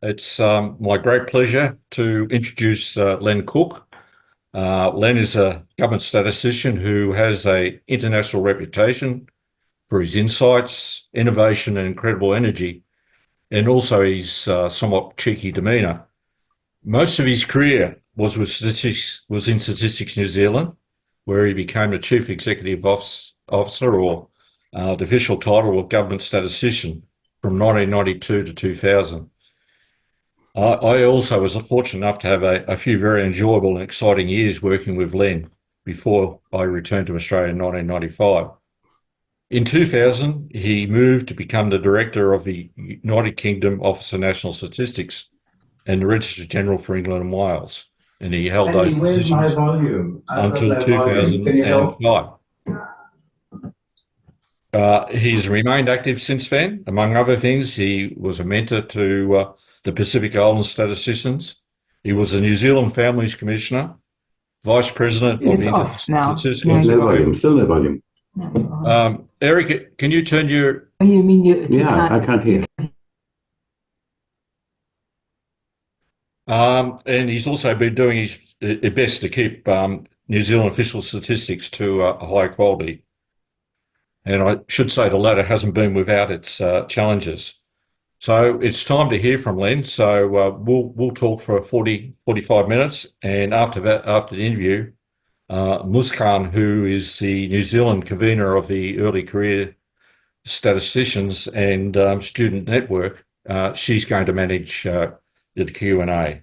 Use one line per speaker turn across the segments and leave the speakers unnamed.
It's my great pleasure to introduce Len Cook. Len is a government statistician who has an international reputation for his insights, innovation, and incredible energy, and also his somewhat cheeky demeanour. Most of his career was in Statistics New Zealand, where he became the Chief Executive Officer, or the official title of Government Statistician, from 1992 to 2000. I also was fortunate enough to have a few very enjoyable and exciting years working with Len before I returned to Australia in 1995. In 2000, he moved to become the Director of the United Kingdom Office of National Statistics and the Registrar General for England and Wales. And he held those
Andy, where's my
positions
volume? I've got
until
no volume. Can you help?
2005. He's remained active since then. Among other things, he was a mentor to the Pacific Island statisticians. He was the New Zealand Families Commissioner, Vice President of
It's
the
off now.
Statistical
No volume. Still no volume.
Eric, can you turn your...
Oh, you mean you
Yeah, I can't hear.
and he's also been doing his best to keep New Zealand official statistics to a high quality. And I should say the latter hasn't been without its challenges. So it's time to hear from Len. So we'll talk for 45 minutes. And after that, after the interview, Muskan, who is the New Zealand convener of the Early Career Statisticians and Student Network, she's going to manage the Q&A.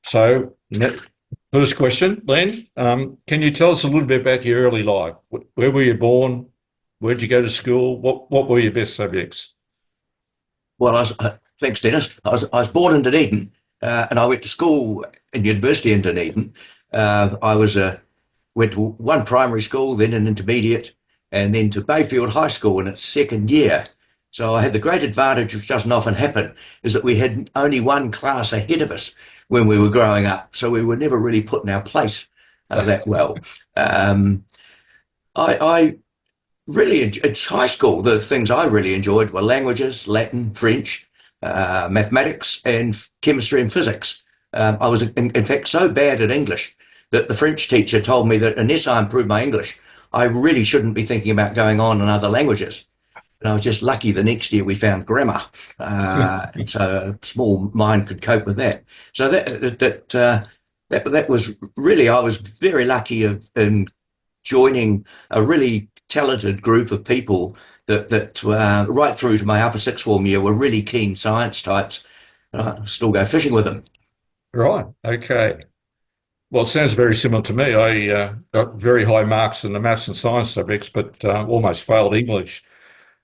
So first question, Len, can you tell us a little bit about your early life? Where were you born? Where'd you go to school? What were your best subjects?
Well, thanks, Dennis. I was born in Dunedin, and I went to school and university in Dunedin. I went to one primary school, then an intermediate, and then to Bayfield High School in its second year. So I had the great advantage, which doesn't often happen, is that we had only one class ahead of us when we were growing up. So we were never really put in our place that well. I really, it's high school. The things I really enjoyed were languages, Latin, French, mathematics, and chemistry and physics. I was, in fact, so bad at English that the French teacher told me that unless I improved my English, I really shouldn't be thinking about going on in other languages. And I was just lucky the next year we found grammar. And so a small mind could cope with that. So that was really, I was very lucky in joining a really talented group of people that right through to my upper sixth form year were really keen science types. I still go fishing with them.
Right. Okay. Well, it sounds very similar to me. I got very high marks in the maths and science subjects, but almost failed English.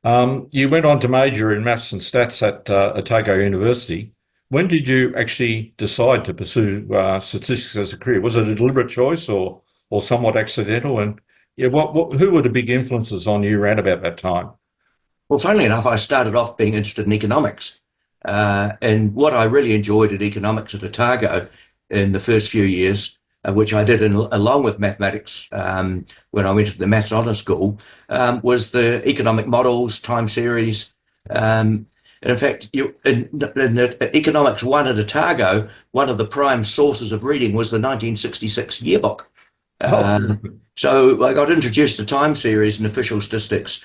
You went on to major in maths and stats at Otago University. When did you actually decide to pursue statistics as a career? Was it a deliberate choice or somewhat accidental? And yeah, who were the big influences on you around about that time?
Well, funnily enough, I started off being interested in economics. And what I really enjoyed at economics at Otago in the first few years, which I did along with mathematics when I went to the Maths Honour School, was the economic models, time series. And in fact, in Economics 1 at Otago, one of the prime sources of reading was the 1966 yearbook. So I got introduced to time series and official statistics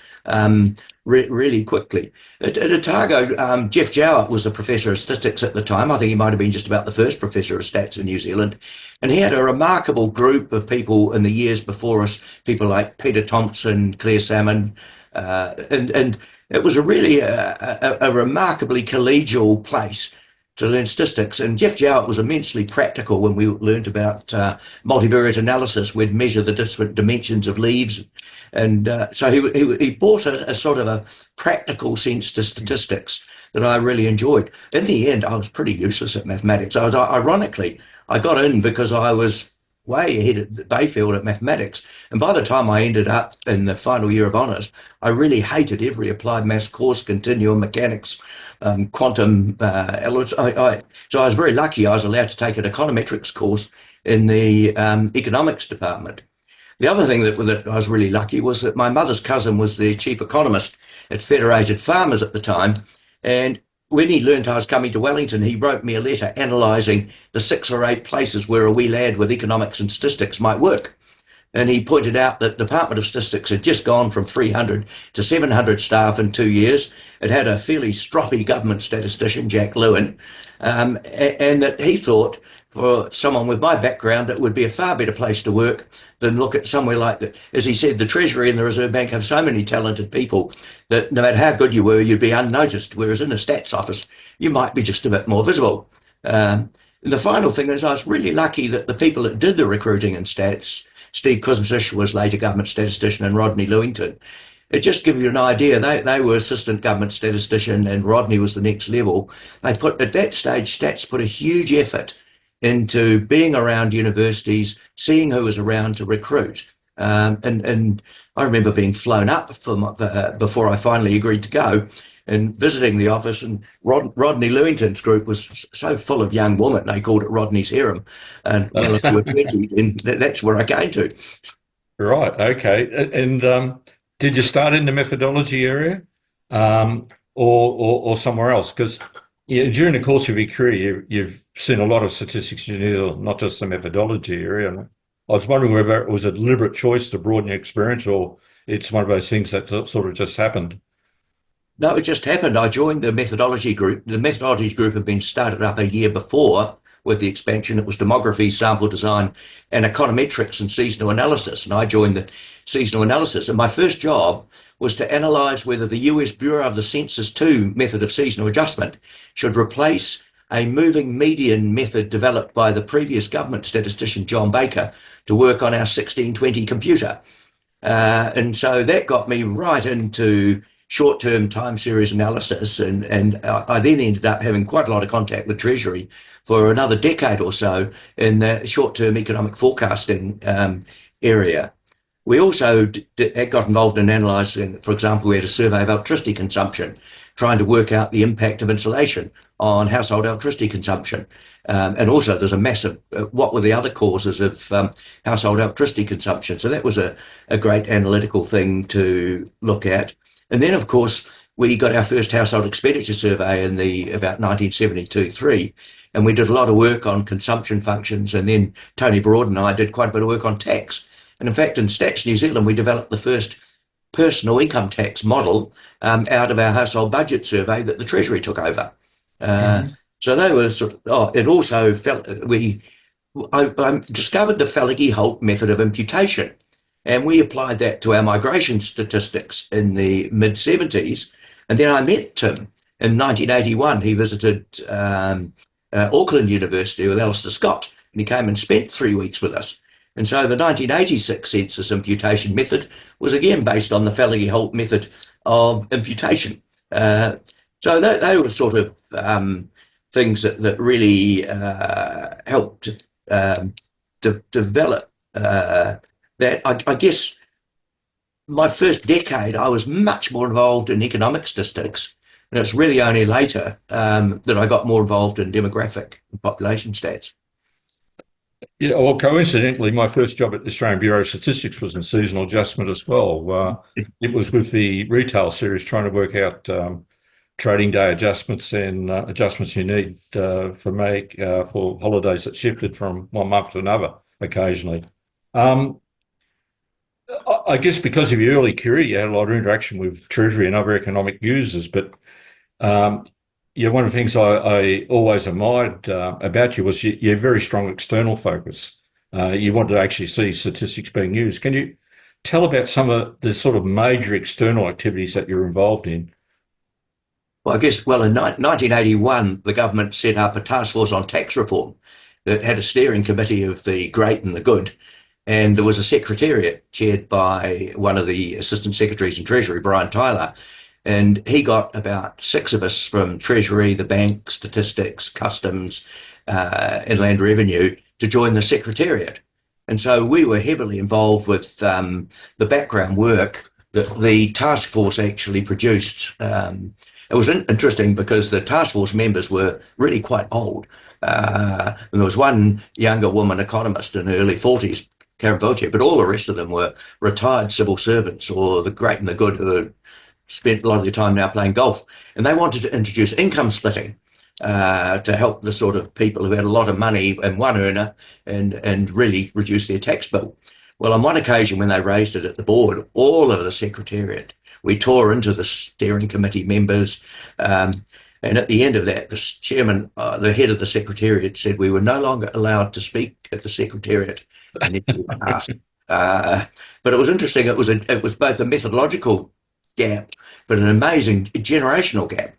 really quickly. At Otago, Jeff Jowett was the professor of statistics at the time. I think he might have been just about the first professor of stats in New Zealand. And he had a remarkable group of people in the years before us, people like Peter Thompson, Claire Salmon, and it was a remarkably collegial place to learn statistics. And Jeff Jowett was immensely practical when we learned about multivariate analysis. We'd measure the different dimensions of leaves. And so he brought a sort of a practical sense to statistics that I really enjoyed. In the end, I was pretty useless at mathematics. Ironically, I got in because I was way ahead at Bayfield at mathematics. And by the time I ended up in the final year of honours, I really hated every applied maths course, continuum mechanics, quantum. So I was very lucky I was allowed to take an econometrics course in the economics department. The other thing that I was really lucky was that my mother's cousin was the chief economist at Federated Farmers at the time. And when he learnt I was coming to Wellington, he wrote me a letter analysing the 6 or 8 places where a wee lad with economics and statistics might work. And he pointed out that the Department of Statistics had just gone from 300 to 700 staff in 2 years. It had a fairly stroppy government statistician, Jack Lewin, and that he thought for someone with my background, it would be a far better place to work than look at somewhere like as he said, the Treasury and the Reserve Bank have so many talented people that no matter how good you were, you'd be unnoticed, whereas in a stats office, you might be just a bit more visible. The final thing is I was really lucky that the people that did the recruiting in stats, Steve Kuzmich was later government statistician, and Rodney Lewington. It just gives you an idea. They were assistant government statistician, and Rodney was the next level. At that stage, stats put a huge effort into being around universities, seeing who was around to recruit. And I remember being flown up before I finally agreed to go and visiting the office, and Rodney Lewington's group was so full of young women, they called it Rodney's harem. And well, if you were 20, then that's where I came to.
Right, okay. And did you start in the methodology area or somewhere else? Because during the course of your career, you've seen a lot of statistics, not just the methodology area. And I was wondering whether it was a deliberate choice to broaden your experience, or it's one of those things that sort of just happened.
No, it just happened. I joined the methodology group. The methodology group had been started up a year before with the expansion. It was demography, sample design, and econometrics and seasonal analysis. And I joined the seasonal analysis. And my first job was to analyse whether the US Bureau of the Census 2 method of seasonal adjustment should replace a moving median method developed by the previous government statistician, John Baker, to work on our 1620 computer. And so that got me right into short-term time series analysis, and I then ended up having quite a lot of contact with Treasury for another decade or so in the short-term economic forecasting area. We also got involved in analysing, for example, we had a survey of electricity consumption, trying to work out the impact of insulation on household electricity consumption. And also there's a massive, what were the other causes of household electricity consumption? So that was a great analytical thing to look at. And then, of course, we got our first household expenditure survey in about 1972-3, and we did a lot of work on consumption functions. And then Tony Broad and I did quite a bit of work on tax. And in fact, in Stats New Zealand, we developed the first personal income tax model out of our household budget survey that the Treasury took over. So they were it also felt I discovered the Feligy-Holt method of imputation. And we applied that to our migration statistics in the mid-70s. And then I met Tim in 1981. He visited Auckland University with Alistair Scott, and he came and spent 3 weeks with us. And so the 1986 census imputation method was again based on the Feligy-Holt method of imputation. So they were sort of things that really helped develop that. I guess my first decade, I was much more involved in economic statistics, and it's really only later that I got more involved in demographic and population stats.
Yeah, well, coincidentally, my first job at the Australian Bureau of Statistics was in seasonal adjustment as well. It was with the retail series, trying to work out trading day adjustments and adjustments you need for holidays that shifted from one month to another occasionally. I guess because of your early career, you had a lot of interaction with Treasury and other economic users, but one of the things I always admired about you was your very strong external focus. You wanted to actually see statistics being used. Can you tell about some of the sort of major external activities that you're involved in?
Well, I guess, in 1981, the government set up a task force on tax reform that had a steering committee of the great and the good. And there was a secretariat chaired by one of the assistant secretaries in Treasury, Brian Tyler. And he got about 6 of us from Treasury, the bank, statistics, customs, inland revenue to join the secretariat. And so we were heavily involved with the background work that the task force actually produced. It was interesting because the task force members were really quite old. And there was one younger woman economist in her early 40s, Karen Vautier, but all the rest of them were retired civil servants or the great and the good who had spent a lot of their time now playing golf, and they wanted to introduce income splitting to help the sort of people who had a lot of money and one earner and really reduce their tax bill. Well, on one occasion when they raised it at the board, all of the secretariat, we tore into the steering committee members, and at the end of that, the chairman, the head of the secretariat, said we were no longer allowed to speak at the secretariat. And then we were asked. But it was interesting. It was both a methodological gap, but an amazing generational gap.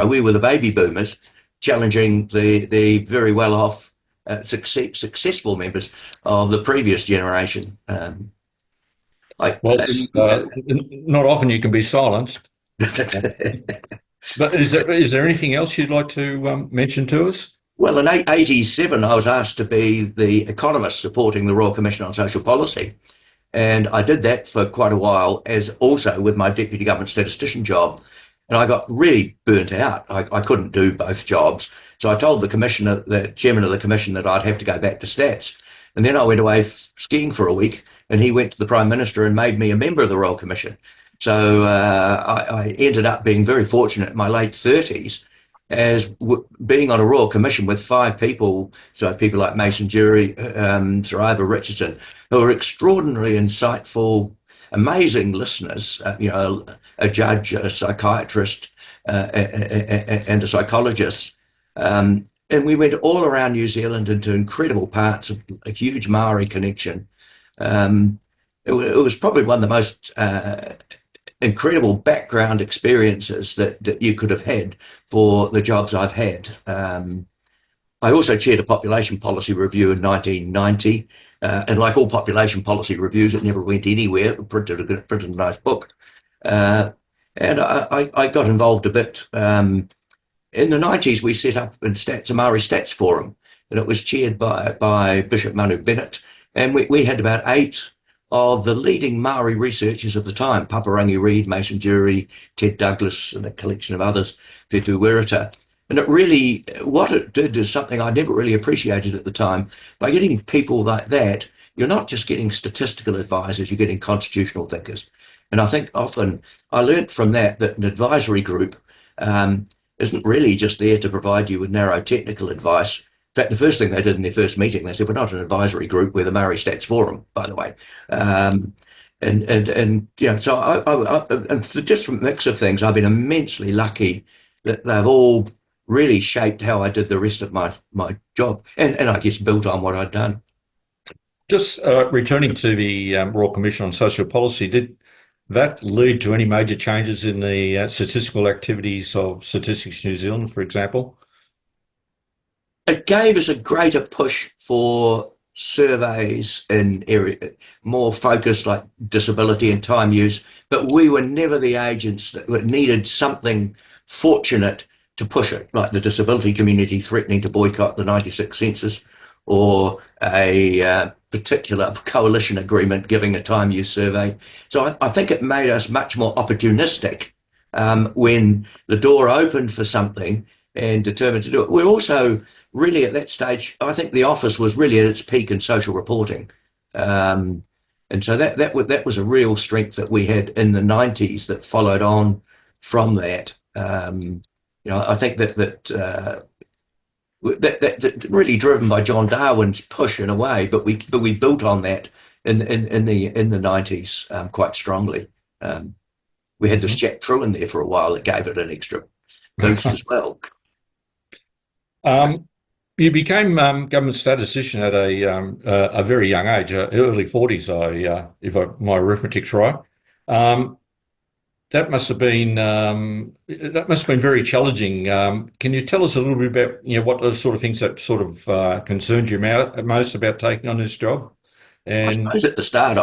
We were the baby boomers challenging the very well off, successful members of the previous generation.
Not often you can be silenced. But is there anything else you'd like to mention to us?
Well, in 1987, I was asked to be the economist supporting the Royal Commission on Social Policy. And I did that for quite a while, as also with my deputy government statistician job. And I got really burnt out. I couldn't do both jobs. So I told the commissioner, the chairman of the commission, that I'd have to go back to stats. And then I went away skiing for a week, and he went to the Prime Minister and made me a member of the Royal Commission. So I ended up being very fortunate in my late 30s as being on a Royal Commission with 5 people, so people like Mason Jury, Sir Ivor Richardson, who are extraordinarily insightful, amazing listeners, a judge, a psychiatrist, and a psychologist. And we went all around New Zealand into incredible parts of a huge Maori connection. It was probably one of the most incredible background experiences that you could have had for the jobs I've had. I also chaired a population policy review in 1990, and like all population policy reviews, it never went anywhere. It printed a nice book. And I got involved a bit. In the 90s, we set up a Maori Stats Forum, and it was chaired by Bishop Manu Bennett. And we had about 8 of the leading Maori researchers of the time, Paparangi Reid, Mason Jury, Ted Douglas, and a collection of others, Whetū Wirata. And it really, what it did is something I never really appreciated at the time. By getting people like that, you're not just getting statistical advisors, you're getting constitutional thinkers. And I think often I learnt from that an advisory group isn't really just there to provide you with narrow technical advice. In fact, the first thing they did in their first meeting, they said, we're not an advisory group, we're the Maori Stats Forum, by the way. So just from a mix of things, I've been immensely lucky that they've all really shaped how I did the rest of my job, and I guess built on what I'd done.
Just returning to the Royal Commission on Social Policy, did that lead to any major changes in the statistical activities of Statistics New Zealand, for example?
It gave us a greater push for surveys in area more focused, like disability and time use, but we were never the agents that needed something fortunate to push it, like the disability community threatening to boycott the 96 census, or a particular coalition agreement giving a time use survey. So I think it made us much more opportunistic when the door opened for something and determined to do it. We're also really at that stage, I think the office was really at its peak in social reporting. And so that was a real strength that we had in the 90s that followed on from that. I think that really driven by John Darwin's push in a way, but we built on that in the 90s quite strongly. We had this Jack True in there for a while that gave it an extra boost as well.
You became government statistician at a very young age, early 40s, if my arithmetic's right. That must have been very challenging. Can you tell us a little bit about what those sort of things that sort of concerned you most about taking on this job? And
I suppose at the start,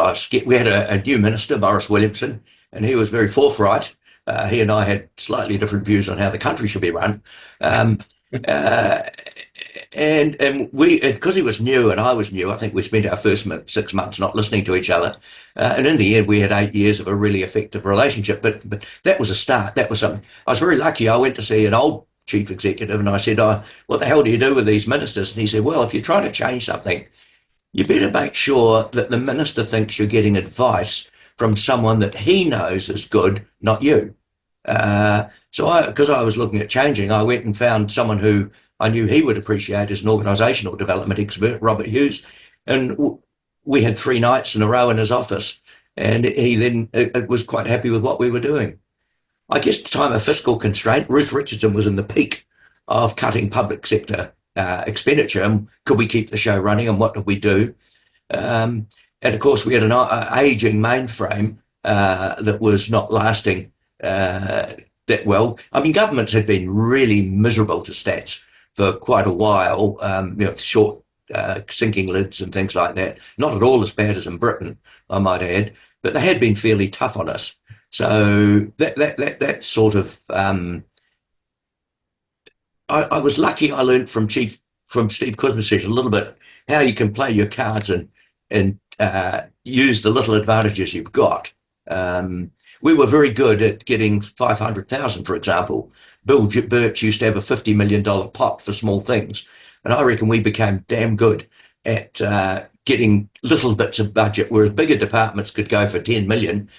we had a new minister, Maurice Williamson, and he was very forthright. He and I had slightly different views on how the country should be run. And we, because he was new and I was new, I think we spent our first 6 months not listening to each other. And in the end, we had 8 years of a really effective relationship. But that was a start. That was something. I was very lucky. I went to see an old chief executive and I said, what the hell do you do with these ministers? And he said, well, if you're trying to change something, you better make sure that the minister thinks you're getting advice from someone that he knows is good, not you. Because I was looking at changing, I went and found someone who I knew he would appreciate as an organisational development expert, Robert Hughes, and we had 3 nights in a row in his office, and he then was quite happy with what we were doing. I guess at the time of fiscal constraint, Ruth Richardson was in the peak of cutting public sector expenditure, and could we keep the show running, and what did we do? And of course, we had an aging mainframe that was not lasting that well. I mean, governments had been really miserable to stats for quite a while, short sinking lids and things like that. Not at all as bad as in Britain, I might add, but they had been fairly tough on us. So that sort of, I was lucky. I learned from Steve Kuzmicek a little bit how you can play your cards and use the little advantages you've got. We were very good at getting 500,000, for example. Bill Birch used to have a $50 million pot for small things. And I reckon we became damn good at getting little bits of budget, whereas bigger departments could go for 10 million.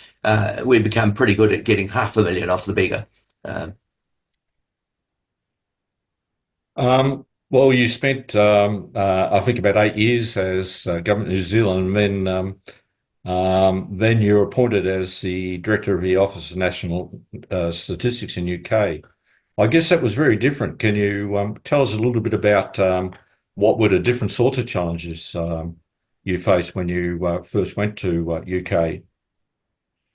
We became pretty good at getting $500,000 off the bigger.
Well, you spent, I think, about 8 years as government of New Zealand, and then you were appointed as the director of the Office of National Statistics in UK. I guess that was very different. Can you tell us a little bit about what were the different sorts of challenges you faced when you first went to UK?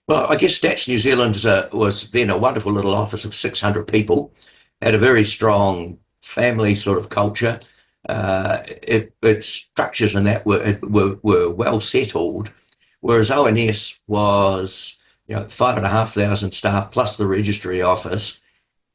Well, I guess Stats New Zealand was then a wonderful little office of 600 people, had a very strong family sort of culture. Its structures and that were well settled, whereas ONS was 5,500 staff plus the registry office.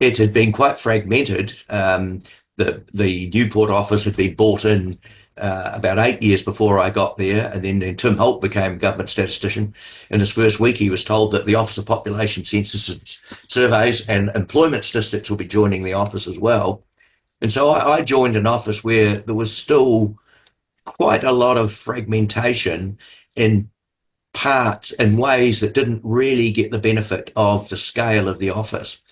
It had been quite fragmented. The Newport office had been bought in about 8 years before I got there, and then Tim Holt became government statistician. In his first week, he was told that the Office of Population Census Surveys and Employment Statistics will be joining the office as well. And so I joined an office where there was still quite a lot of fragmentation in parts and ways that didn't really get the benefit of the scale of the office.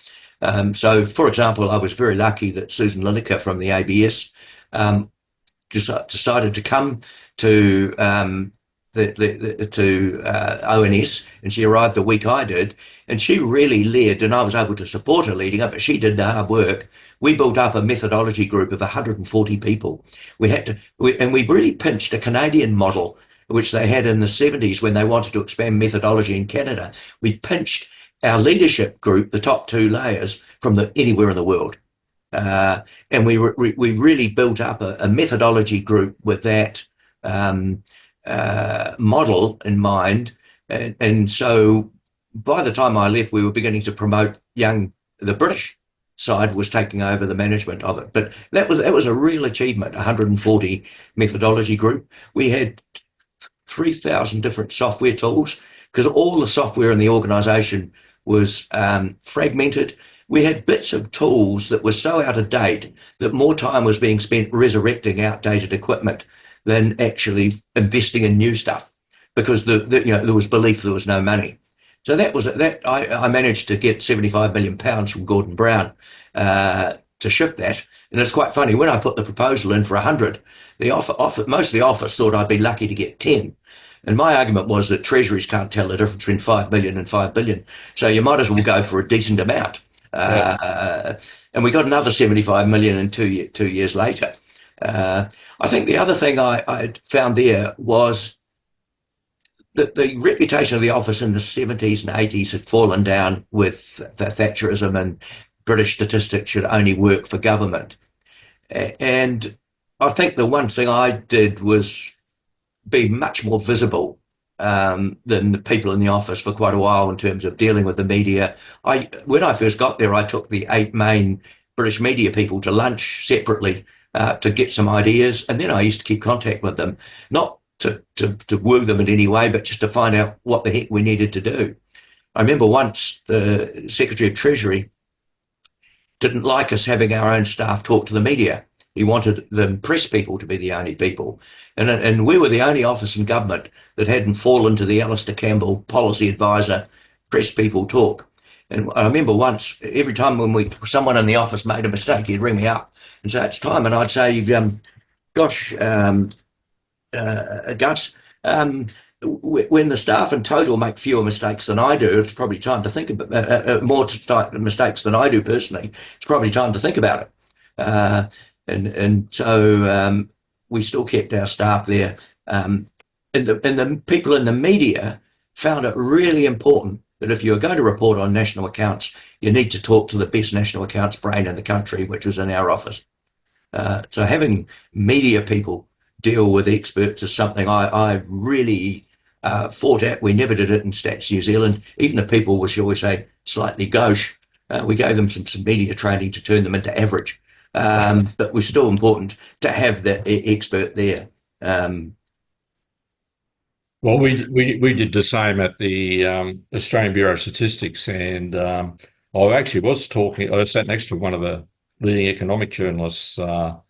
So, for example, I was very lucky that Susan Lineker from the ABS decided to come to ONS, and she arrived the week I did, and she really led, and I was able to support her leading up, but she did the hard work. We built up a methodology group of 140 people. And we really pinched a Canadian model, which they had in the 70s when they wanted to expand methodology in Canada. We pinched our leadership group, the top 2 layers, from anywhere in the world. And we really built up a methodology group with that model in mind. And so by the time I left, we were beginning to promote the British side was taking over the management of it. But that was a real achievement, 140 methodology group. We had 3,000 different software tools because all the software in the organisation was fragmented. We had bits of tools that were so out of date that more time was being spent resurrecting outdated equipment than actually investing in new stuff, because there was belief there was no money. So I managed to get £75 million from Gordon Brown to shift that. And it's quite funny, when I put the proposal in for 100, most of the office thought I'd be lucky to get 10. And my argument was that treasuries can't tell the difference between 5 million and 5 billion. So you might as well go for a decent amount. And we got another 75 million in 2 years later. I think the other thing I found there was that the reputation of the office in the 70s and 80s had fallen down with the Thatcherism and British statistics should only work for government. And I think the one thing I did was be much more visible than the people in the office for quite a while in terms of dealing with the media. When I first got there, I took the 8 main British media people to lunch separately to get some ideas. And then I used to keep contact with them, not to woo them in any way, but just to find out what the heck we needed to do. I remember once the Secretary of Treasury didn't like us having our own staff talk to the media. He wanted the press people to be the only people. And we were the only office in government that hadn't fallen to the Alistair Campbell policy advisor press people talk. And I remember once, every time when someone in the office made a mistake, he'd ring me up and say, it's time. And I'd say, Gus, when the staff in total make fewer mistakes than I do, it's probably time to think about more mistakes than I do personally. It's probably time to think about it. So we still kept our staff there. And the people in the media found it really important that if you're going to report on national accounts, you need to talk to the best national accounts brain in the country, which was in our office. So having media people deal with experts is something I really fought at. We never did it in Stats New Zealand. Even the people were, shall we say, slightly gauche. We gave them some media training to turn them into average. But it was still important to have that expert there.
Well, we did the same at the Australian Bureau of Statistics, and I sat next to one of the leading economic journalists on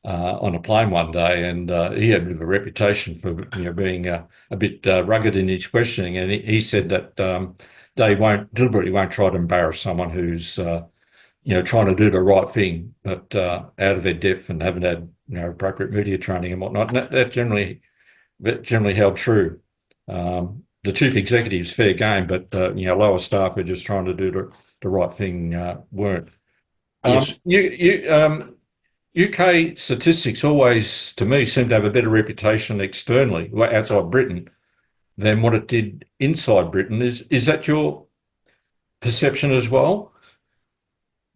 a plane one day, and he had a bit of a reputation for being a bit rugged in his questioning, and he said that they deliberately won't try to embarrass someone who's trying to do the right thing, but out of their depth and haven't had appropriate media training and whatnot. And that generally held true. The chief executive's fair game, but lower staff who are just trying to do the right thing weren't.
Yes.
UK statistics always, to me, seem to have a better reputation externally, outside Britain, than what it did inside Britain. Is that your perception as well?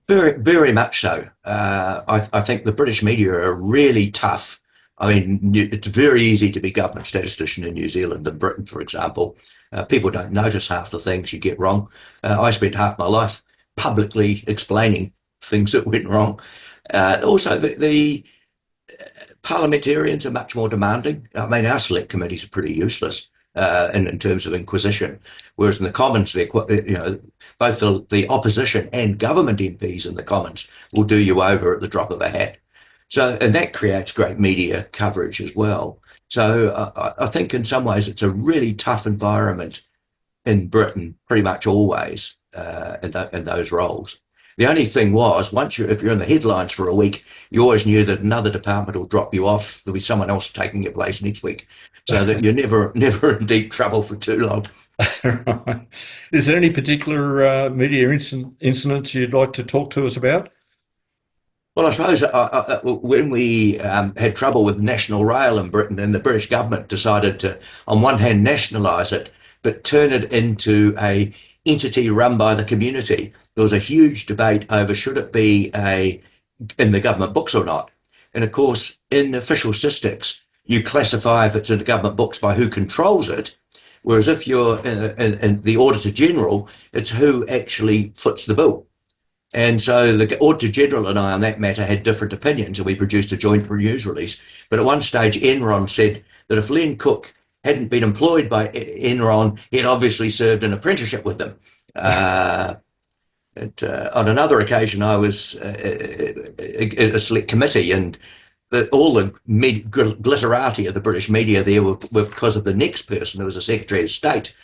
Very, very much so. I think the British media are really tough. I mean, it's very easy to be government statistician in New Zealand than Britain, for example. People don't notice half the things you get wrong. I spent half my life publicly explaining things that went wrong. Also, the parliamentarians are much more demanding. I mean, our select committees are pretty useless in terms of inquisition, whereas in the Commons, both the opposition and government MPs in the Commons will do you over at the drop of a hat. So, and that creates great media coverage as well. So I think in some ways it's a really tough environment in Britain, pretty much always in those roles. The only thing was, if you're in the headlines for a week, you always knew that another department will drop you off. There'll be someone else taking your place next week, so that you're never in deep trouble for too long.
Right. Is there any particular media incidents you'd like to talk to us about?
Well, I suppose when we had trouble with National Rail in Britain, and the British government decided to, on one hand, nationalise it, but turn it into a entity run by the community, there was a huge debate over should it be in the government books or not. And of course, in official statistics, you classify if it's in the government books by who controls it, whereas if you're in the Auditor General, it's who actually foots the bill. And so the Auditor General and I on that matter had different opinions, and we produced a joint news release. But at one stage, Enron said that if Len Cook hadn't been employed by Enron, he'd obviously served an apprenticeship with them. On another occasion, I was at a select committee, and all the glitterati of the British media there were because of the next person who was a Secretary of State.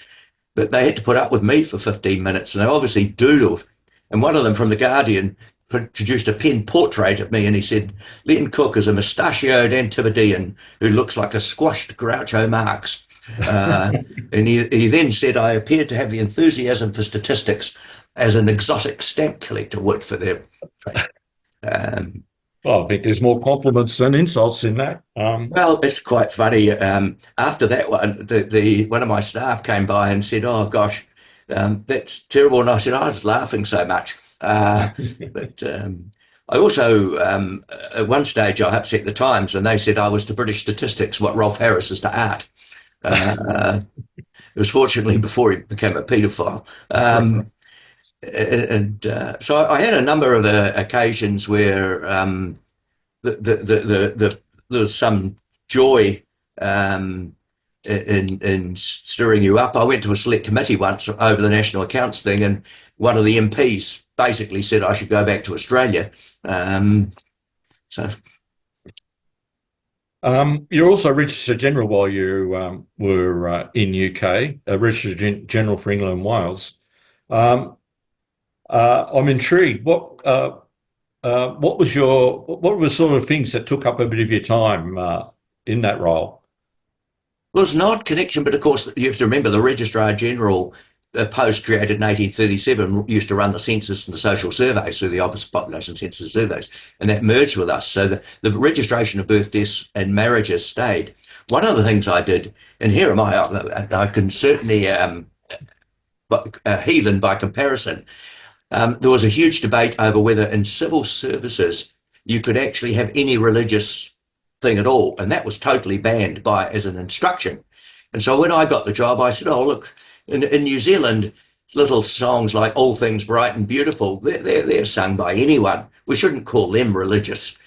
But they had to put up with me for 15 minutes, and they obviously doodled. And one of them from The Guardian produced a pen portrait of me, and he said, Len Cook is a mustachioed Antipodean who looks like a squashed Groucho Marx. And he then said, I appeared to have the enthusiasm for statistics as an exotic stamp collector would for their...
Well, I think there's more compliments than insults in that.
Well, it's quite funny. After that one, one of my staff came by and said, oh, gosh, that's terrible. And I said, I was laughing so much. But I also, at one stage, I upset the Times, and they said I was to British statistics what Rolf Harris is to art. It was fortunately before he became a paedophile. So I had a number of occasions where there's some joy in stirring you up. I went to a select committee once over the national accounts thing, and one of the MPs basically said I should go back to Australia. So
You're also Registrar General while you were in UK, Registrar General for England and Wales. Um, I'm intrigued. What was what were sort of things that took up a bit of your time in that role?
Well, it's an odd connection, but of course, you have to remember the Registrar General post created in 1837 used to run the census and the social surveys through the Office of Population Census Surveys, and that merged with us. So the registration of birth, deaths, and marriages stayed. One of the things I did, and here am I can certainly heathen by comparison. There was a huge debate over whether in civil services you could actually have any religious thing at all, and that was totally banned by as an instruction. And so when I got the job, I said, "Oh, look, in New Zealand, little songs like All Things Bright and Beautiful, they're sung by anyone. We shouldn't call them religious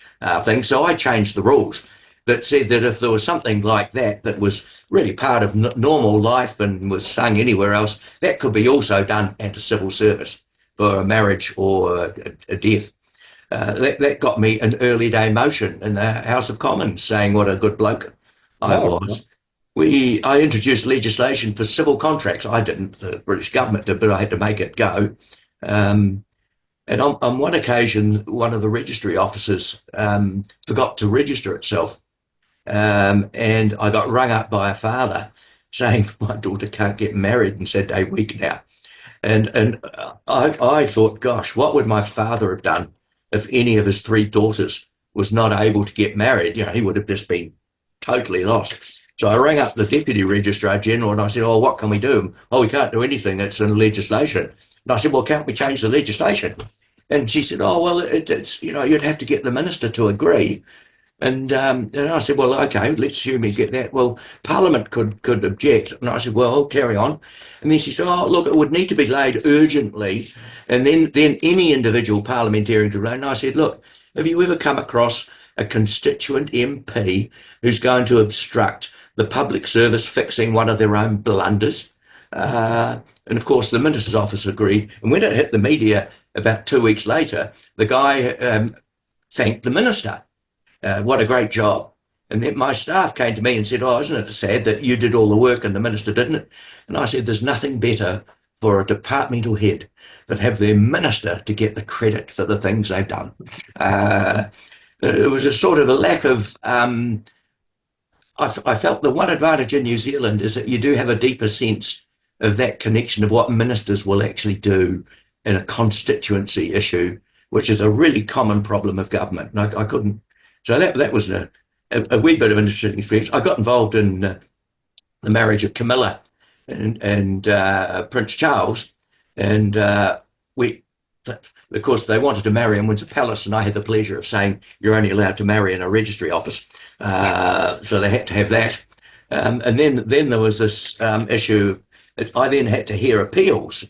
things." So I changed the rules that said that if there was something like that that was really part of normal life and was sung anywhere else, that could be also done at a civil service for a marriage or a death. That got me an early day motion in the House of Commons saying what a good bloke I
Oh,
was. I introduced legislation for civil contracts. I didn't, the British government did, but I had to make it go. Um, and on one occasion, one of the registry officers forgot to register itself. And I got rung up by a father saying my daughter can't get married and said a week now. And I thought, gosh, what would my father have done if any of his three daughters was not able to get married? You know, he would have just been totally lost. So I rang up the Deputy Registrar General and I said, "Oh, what can we do?" "Oh, we can't do anything. It's in legislation." And I said, "Well, can't we change the legislation?" And she said, "Oh, well, it's, you know, you'd have to get the minister to agree." And I said, "Well, okay, let's assume you get that. Well, Parliament could object." And I said, "Well, carry on." And then she said, "Oh, look, it would need to be laid urgently, and then any individual parliamentarian could." And I said, "Look, have you ever come across a constituent MP who's going to obstruct the public service fixing one of their own blunders?" And of course, the minister's office agreed. And when it hit the media about 2 weeks later, the guy thanked the minister. What a great job. And then my staff came to me and said, "Oh, isn't it sad that you did all the work and the minister didn't?" And I said, "There's nothing better for a departmental head than have their minister to get the credit for the things they've done." It was a sort of a lack of, I felt the one advantage in New Zealand is that you do have a deeper sense of that connection of what ministers will actually do in a constituency issue, which is a really common problem of government. And I couldn't. So that was a wee bit of an interesting experience. I got involved in the marriage of Camilla and Prince Charles, and we, of course, they wanted to marry in Windsor Palace, and I had the pleasure of saying you're only allowed to marry in a registry office, so they had to have that. And then there was this issue that I then had to hear appeals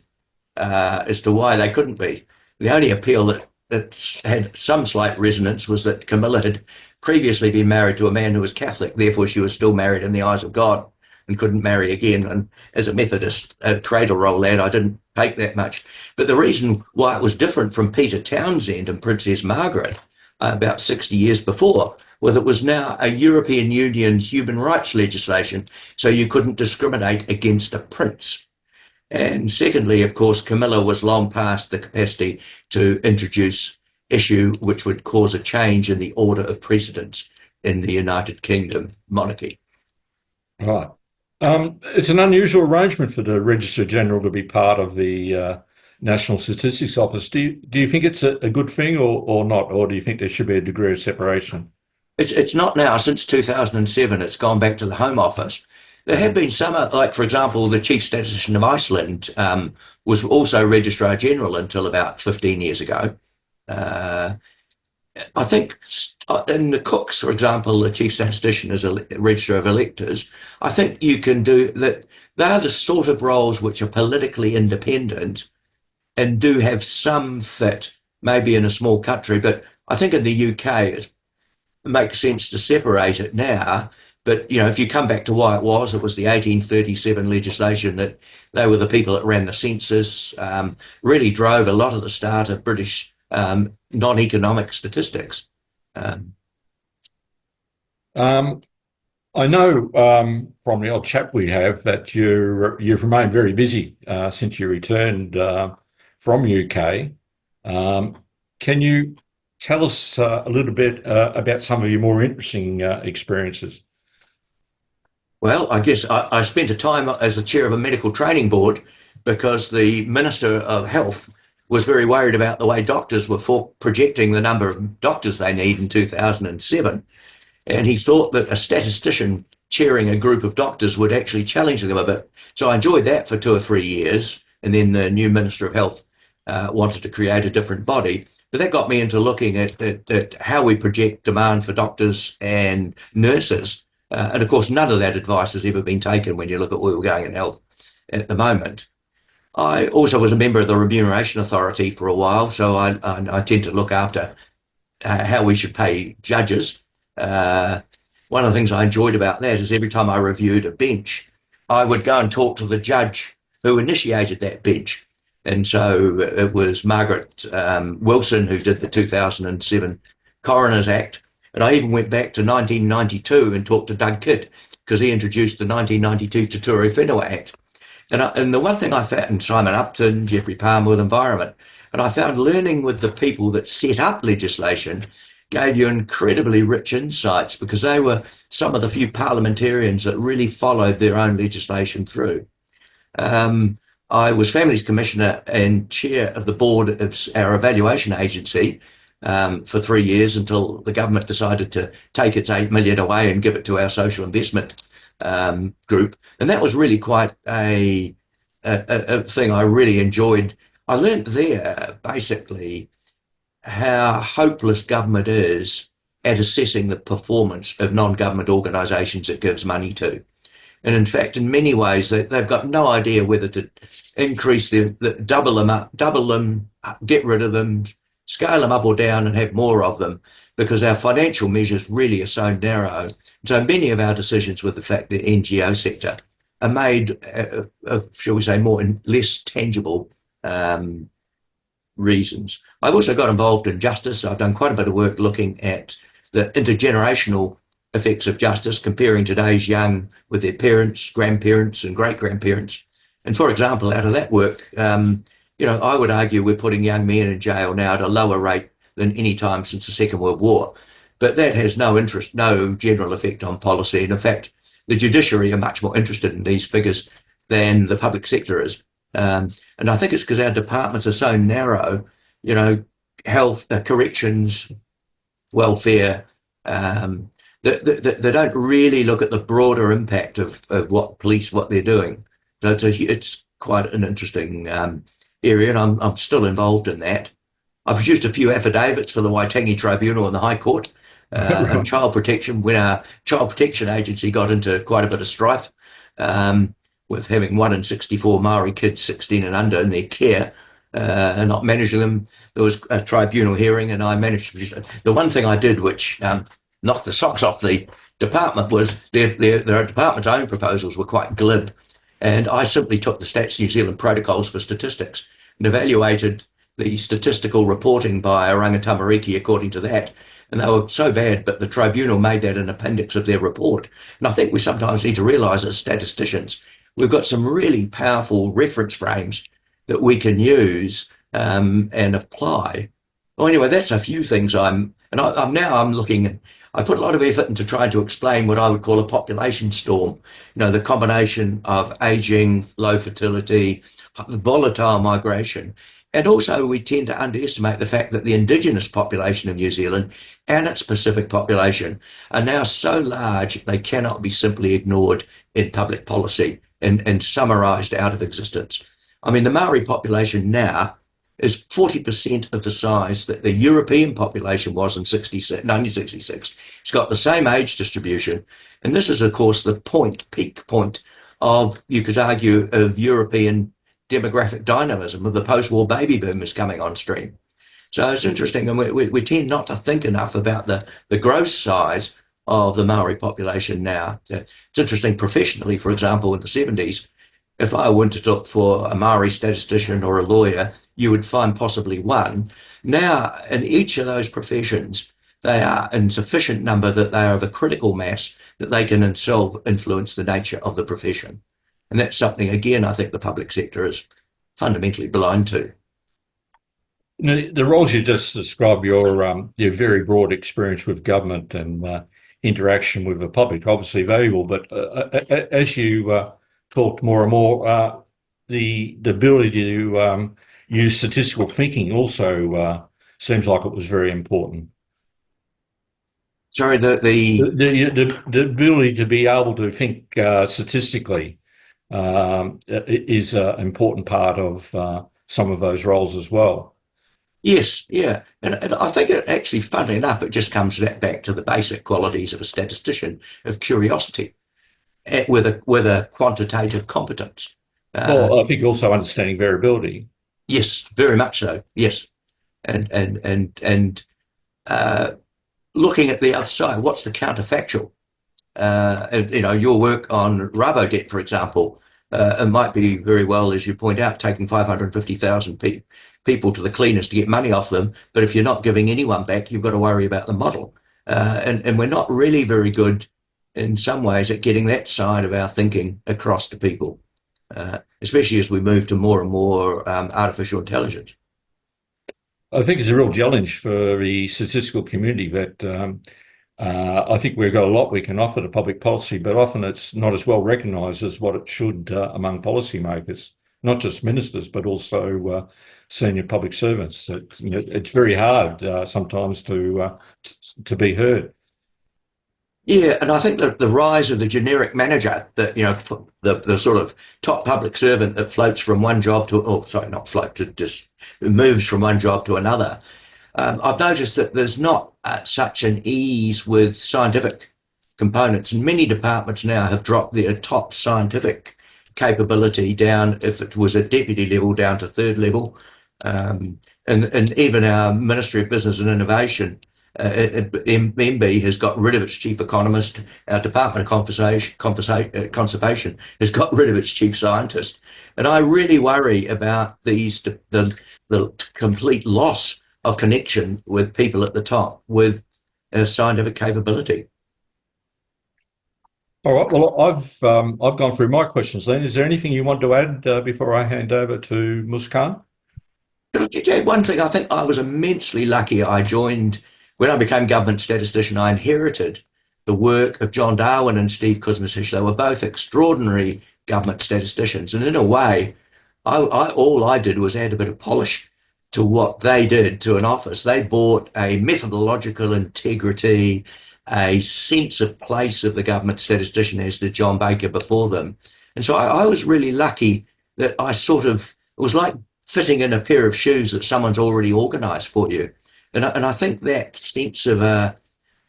as to why they couldn't be. The only appeal that had some slight resonance was that Camilla had previously been married to a man who was Catholic, therefore she was still married in the eyes of God and couldn't marry again. And as a Methodist cradle roll lad, I didn't take that much. But the reason why it was different from Peter Townsend and Princess Margaret about 60 years before was it was now a European Union human rights legislation, so you couldn't discriminate against a prince. And secondly, of course, Camilla was long past the capacity to introduce issue which would cause a change in the order of precedence in the United Kingdom monarchy.
Right. It's an unusual arrangement for the Registrar General to be part of the National Statistics Office. Do you think it's a good thing or not? Or do you think there should be a degree of separation?
It's not now. Since 2007, it's gone back to the Home Office. There have been some, like, for example, the Chief Statistician of Iceland was also Registrar General until about 15 years ago. I think in the Cooks, for example, the Chief Statistician is a Registrar of Electors. I think you can do that. They're the sort of roles which are politically independent and do have some fit, maybe in a small country. But I think in the UK, it makes sense to separate it now. But, you know, if you come back to why it was the 1837 legislation that they were the people that ran the census, really drove a lot of the start of British non-economic statistics.
Um, I know from the old chat we have that you've remained very busy since you returned from UK. Um, can you tell us a little bit about some of your more interesting experiences?
Well, I guess I spent a time as the chair of a medical training board because the Minister of Health was very worried about the way doctors were projecting the number of doctors they need in 2007. And he thought that a statistician chairing a group of doctors would actually challenge them a bit. So I enjoyed that for 2 or 3 years. And then the new Minister of Health wanted to create a different body. But that got me into looking at how we project demand for doctors and nurses. And of course, none of that advice has ever been taken when you look at where we're going in health at the moment. I also was a member of the Remuneration Authority for a while, so I tend to look after how we should pay judges. One of the things I enjoyed about that is every time I reviewed a bench, I would go and talk to the judge who initiated that bench. And so it was Margaret Wilson who did the 2007 Coroners Act. And I even went back to 1992 and talked to Doug Kidd because he introduced the 1992 Te Ture Whenua Act. And the one thing I found, and Simon Upton, Geoffrey Palmer with Environment, and I found learning with the people that set up legislation gave you incredibly rich insights because they were some of the few parliamentarians that really followed their own legislation through. I was Families Commissioner and chair of the board of our evaluation agency for 3 years until the government decided to take its 8 million away and give it to our social investment group. And that was really quite a thing I really enjoyed. I learned there basically how hopeless government is at assessing the performance of non-government organisations it gives money to. And in fact, in many ways, they've got no idea whether to increase double them up, double them, get rid of them, scale them up or down and have more of them, because our financial measures really are so narrow. So many of our decisions with the fact that the NGO sector are made of, shall we say, more and less tangible reasons. I've also got involved in justice. I've done quite a bit of work looking at the intergenerational effects of justice, comparing today's young with their parents, grandparents and great-grandparents. And for example, out of that work, I would argue we're putting young men in jail now at a lower rate than any time since the Second World War. But that has no general effect on policy. And in fact, the judiciary are much more interested in these figures than the public sector is. And I think it's because our departments are so narrow, health, corrections, welfare, they don't really look at the broader impact of what they're doing. So it's quite an interesting area, and I'm still involved in that. I produced a few affidavits for the Waitangi Tribunal and the High Court on child protection when our Child Protection Agency got into quite a bit of strife with having 1 in 64 Maori kids 16 and under in their care and not managing them. There was a tribunal hearing, and I managed to produce the one thing I did which knocked the socks off the department was their department's own proposals were quite glib. And I simply took the Stats New Zealand protocols for statistics and evaluated the statistical reporting by Oranga Tamariki according to that. And they were so bad, but the tribunal made that an appendix of their report. And I think we sometimes need to realise as statisticians, we've got some really powerful reference frames that we can use and apply. Well, anyway, that's a few things I'm looking. I put a lot of effort into trying to explain what I would call a population storm. The combination of ageing, low fertility, volatile migration. And also we tend to underestimate the fact that the Indigenous population of New Zealand and its Pacific population are now so large they cannot be simply ignored in public policy and summarised out of existence. I mean, the Maori population now is 40% of the size that the European population was in 1966. It's got the same age distribution. And this is, of course, the peak point of, you could argue, of European demographic dynamism of the post-war baby boomers coming on stream. So it's interesting, and we tend not to think enough about the gross size of the Maori population now. It's interesting professionally, for example, in the 70s, if I went to look for a Maori statistician or a lawyer, you would find possibly one. Now, in each of those professions, they are in sufficient number that they are of a critical mass that they can themselves influence the nature of the profession. And that's something, again, I think the public sector is fundamentally blind to.
The roles you just described, your very broad experience with government and interaction with the public, obviously valuable. But as you talked more and more, the ability to use statistical thinking also seems like it was very important.
Sorry,
The ability to be able to think statistically is an important part of some of those roles as well.
yes, yeah. And I think it actually, funnily enough, it just comes back to the basic qualities of a statistician of curiosity with a quantitative competence.
Well, I think also understanding variability.
Yes, very much so. Yes, and looking at the other side, what's the counterfactual? Your work on Rabodebt, for example, it might be very well, as you point out, taking 550,000 people to the cleaners to get money off them. But if you're not giving anyone back, you've got to worry about the model. And we're not really very good in some ways at getting that side of our thinking across to people, especially as we move to more and more artificial intelligence.
I think it's a real challenge for the statistical community that I think we've got a lot we can offer to public policy, but often it's not as well recognised as what it should among policymakers, not just ministers, but also senior public servants. It's very hard sometimes to be heard.
Yeah, and I think that the rise of the generic manager, the sort of top public servant that floats from one job to, oh, sorry, not float, just moves from one job to another. I've noticed that there's not such an ease with scientific components, and many departments now have dropped their top scientific capability down, if it was at deputy level, down to third level. And even our Ministry of Business and Innovation, MB, has got rid of its chief economist. Our Department of Conservation has got rid of its chief scientist. And I really worry about the complete loss of connection with people at the top with scientific capability.
All right. Well, I've gone through my questions. Then, is there anything you want to add before I hand over to Muskan?
Just add one thing. I think I was immensely lucky. When I became government statistician, I inherited the work of John Darwin and Steve Kuzmich. They were both extraordinary government statisticians, and in a way, all I did was add a bit of polish to what they did to an office. They brought a methodological integrity, a sense of place of the government statistician, as did John Baker before them. And so I was really lucky that it was like fitting in a pair of shoes that someone's already organised for you. And I think that sense of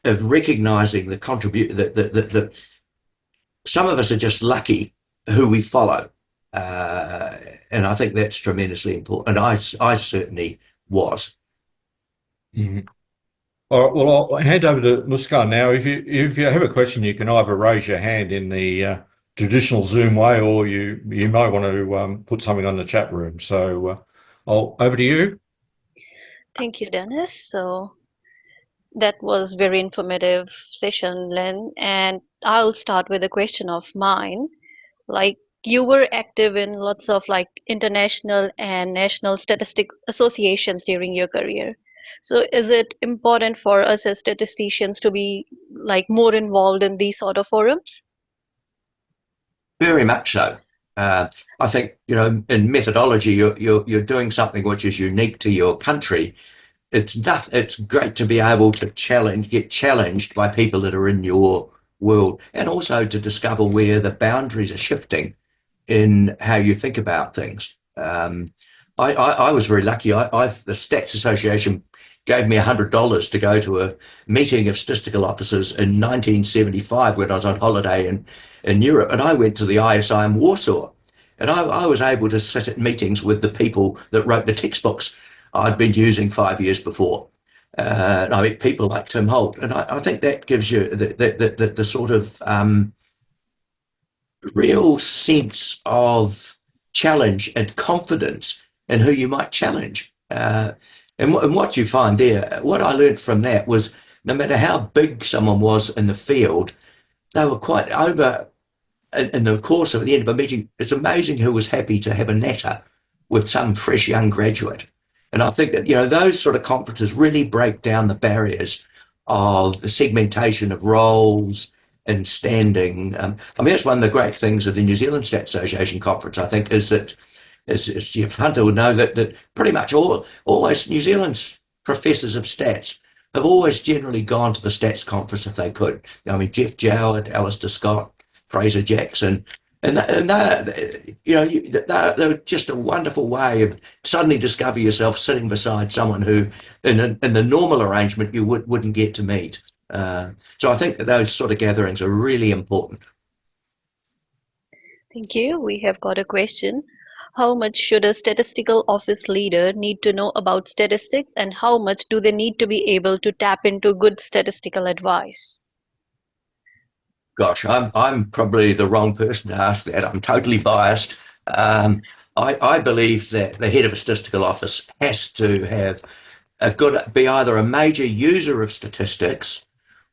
recognising the contribution that some of us are just lucky who we follow. And I think that's tremendously important. And I certainly was.
Mm-hmm. All right. Well, I'll hand over to Muskan now. If you have a question, you can either raise your hand in the traditional Zoom way, or you might want to put something on the chat room. So over to you.
Thank you, Dennis. So that was very informative session, Len. And I'll start with a question of mine. Like, you were active in lots of international and national statistics associations during your career. So is it important for us as statisticians to be more involved in these sort of forums?
Very much so. I think, in methodology, you're doing something which is unique to your country. It's great to be able to get challenged by people that are in your world, and also to discover where the boundaries are shifting in how you think about things. I was very lucky. The Stats Association gave me $100 to go to a meeting of statistical officers in 1975 when I was on holiday in Europe, and I went to the ISI in Warsaw, and I was able to sit at meetings with the people that wrote the textbooks I'd been using 5 years before. And I met people like Tim Holt, and I think that gives you the sort of real sense of challenge and confidence in who you might challenge. And what you find there, what I learned from that was no matter how big someone was in the field, they were quite over in the course of the end of a meeting. It's amazing who was happy to have a natter with some fresh young graduate. And I think that, those sort of conferences really break down the barriers of the segmentation of roles and standing. That's one of the great things of the New Zealand Stats Association conference, I think, is that, as Jeff Hunter would know, that pretty much always New Zealand's professors of stats have always generally gone to the stats conference if they could. Jeff Jowett, Alistair Scott, Fraser Jackson, and they're just a wonderful way of suddenly discover yourself sitting beside someone who, in the normal arrangement, you wouldn't get to meet. So I think that those sort of gatherings are really important.
Thank you. We have got a question. How much should a statistical office leader need to know about statistics, and how much do they need to be able to tap into good statistical advice?
Gosh, I'm probably the wrong person to ask that. I'm totally biased. I believe that the head of a statistical office has to have be either a major user of statistics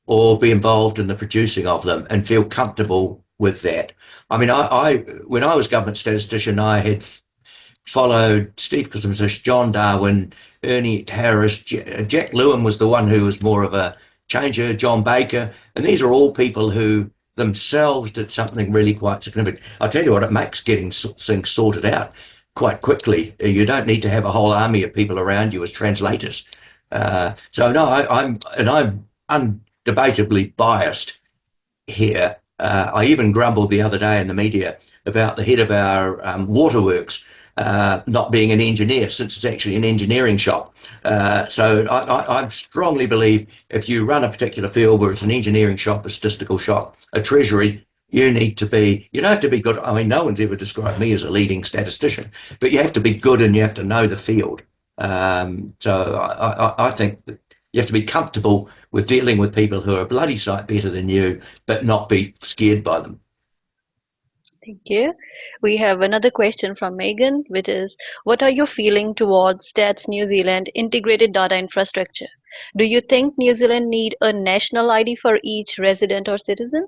or be involved in the producing of them and feel comfortable with that. When I was government statistician, I had followed Steve Kusimowicz, John Darwin, Ernie Harris. Jack Lewin was the one who was more of a changer, John Baker, and these are all people who themselves did something really quite significant. I'll tell you what, it makes getting things sorted out quite quickly. You don't need to have a whole army of people around you as translators. I'm undebatably biased here. I even grumbled the other day in the media about the head of our waterworks not being an engineer, since it's actually an engineering shop. So I strongly believe if you run a particular field where it's an engineering shop, a statistical shop, a treasury, you don't have to be good. No one's ever described me as a leading statistician, but you have to be good and you have to know the field. So I think that you have to be comfortable with dealing with people who are a bloody sight better than you, but not be scared by them.
Thank you. We have another question from Megan, which is, what are your feelings towards Stats New Zealand integrated data infrastructure? Do you think New Zealand need a national ID for each resident or citizen?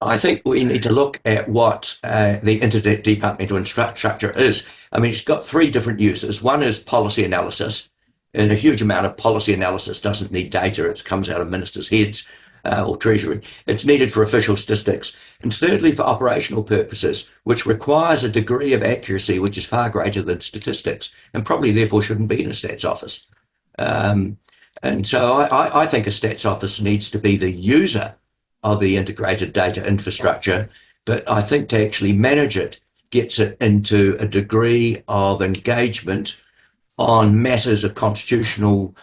I think we need to look at what the Internet Departmental Infrastructure is. It's got three different uses. One is policy analysis, and a huge amount of policy analysis doesn't need data. It comes out of ministers' heads or Treasury. It's needed for official statistics. And thirdly, for operational purposes, which requires a degree of accuracy which is far greater than statistics, and probably therefore shouldn't be in a stats office. And so I think a stats office needs to be the user of the integrated data infrastructure, but I think to actually manage it gets it into a degree of engagement on matters of constitutional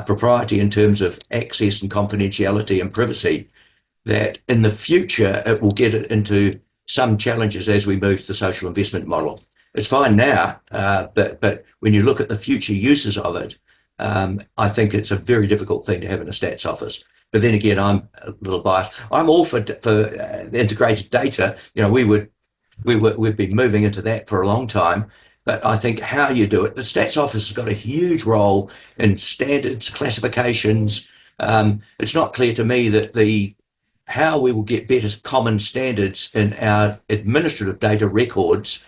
propriety in terms of access and confidentiality and privacy, that in the future it will get it into some challenges as we move to the social investment model. It's fine now, but when you look at the future uses of it, I think it's a very difficult thing to have in a stats office. But then again, I'm a little biased. I'm all for integrated data. We've been moving into that for a long time. But I think how you do it, the Stats Office has got a huge role in standards, classifications. It's not clear to me that how we will get better common standards in our administrative data records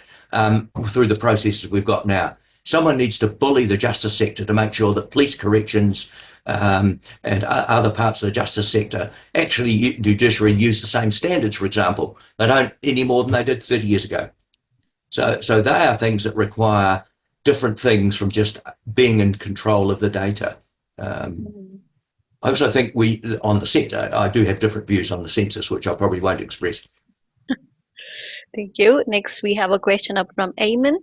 through the processes we've got now. Someone needs to bully the justice sector to make sure that police corrections and other parts of the justice sector actually judiciary use the same standards, for example. They don't any more than they did 30 years ago. So they are things that require different things from just being in control of the data. I also think on the sector, I do have different views on the census, which I probably won't express.
Thank you. Next, we have a question up from Eamon.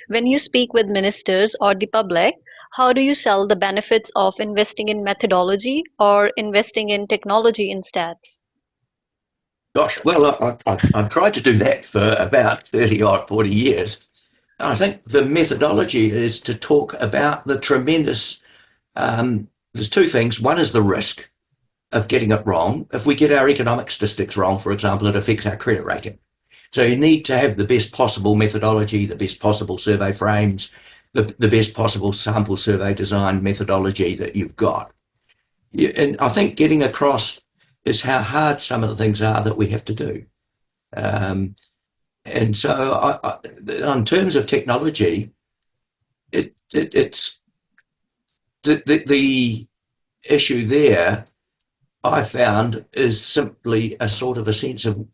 When you speak with ministers or the public, how do you sell the benefits of investing in methodology or investing in technology in stats?
Gosh, well, I've tried to do that for about 30 or 40 years. I think the methodology is to talk about the tremendous, there's two things. One is the risk of getting it wrong. If we get our economic statistics wrong, for example, it affects our credit rating. So you need to have the best possible methodology, the best possible survey frames, the best possible sample survey design methodology that you've got. And I think getting across is how hard some of the things are that we have to do. And so, in terms of technology, it's the issue there. I found is simply a sort of a sense of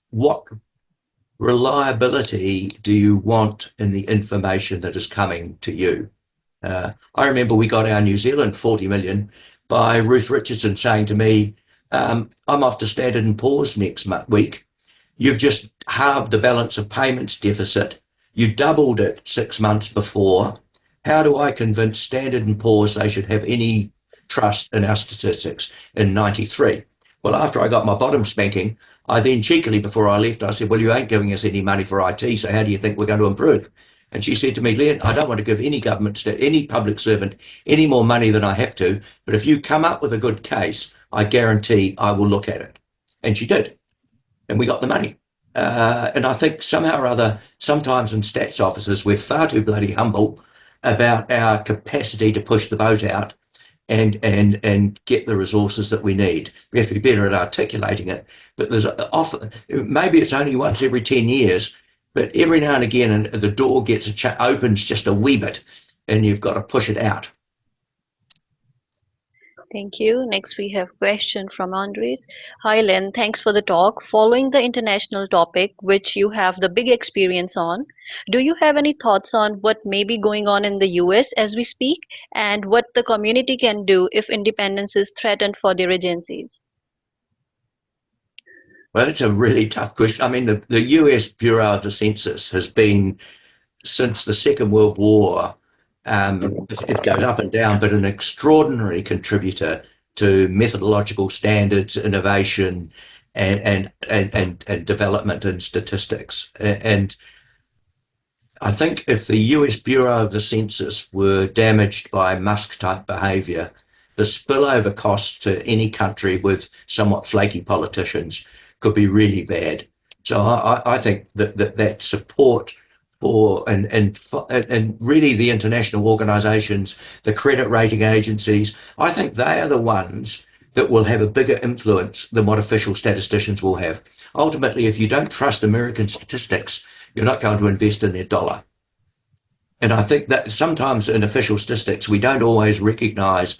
what reliability do you want in the information that is coming to you. I remember we got our New Zealand 40 million by Ruth Richardson saying to me, I'm off to Standard & Poor's next week. You've just halved the balance of payments deficit. You doubled it 6 months before. How do I convince Standard & Poor's they should have any trust in our statistics in 93? Well, after I got my bottom spanking, I then cheekily, before I left, I said, well, you ain't giving us any money for IT, so how do you think we're going to improve? And she said to me, Len, I don't want to give any government, any public servant, any more money than I have to, but if you come up with a good case, I guarantee I will look at it. And she did. And we got the money. And I think somehow or other, sometimes in stats offices, we're far too bloody humble about our capacity to push the boat out and get the resources that we need. We have to be better at articulating it. But there's often, maybe it's only once every 10 years, but every now and again, the door gets opens just a wee bit, and you've got to push it out.
Thank you. Next, we have a question from Andres. Hi, Len. Thanks for the talk. Following the international topic, which you have the big experience on, do you have any thoughts on what may be going on in the US as we speak, and what the community can do if independence is threatened for their agencies?
Well, it's a really tough question. I mean, the US Bureau of the Census has been, since the Second World War, it goes up and down, but an extraordinary contributor to methodological standards, innovation, and development in statistics. And I think if the US Bureau of the Census were damaged by Musk-type behaviour, the spillover costs to any country with somewhat flaky politicians could be really bad. So I think that support for and really the international organisations, the credit rating agencies, I think they are the ones that will have a bigger influence than what official statisticians will have. Ultimately, if you don't trust American statistics, you're not going to invest in their dollar. And I think that sometimes in official statistics, we don't always recognise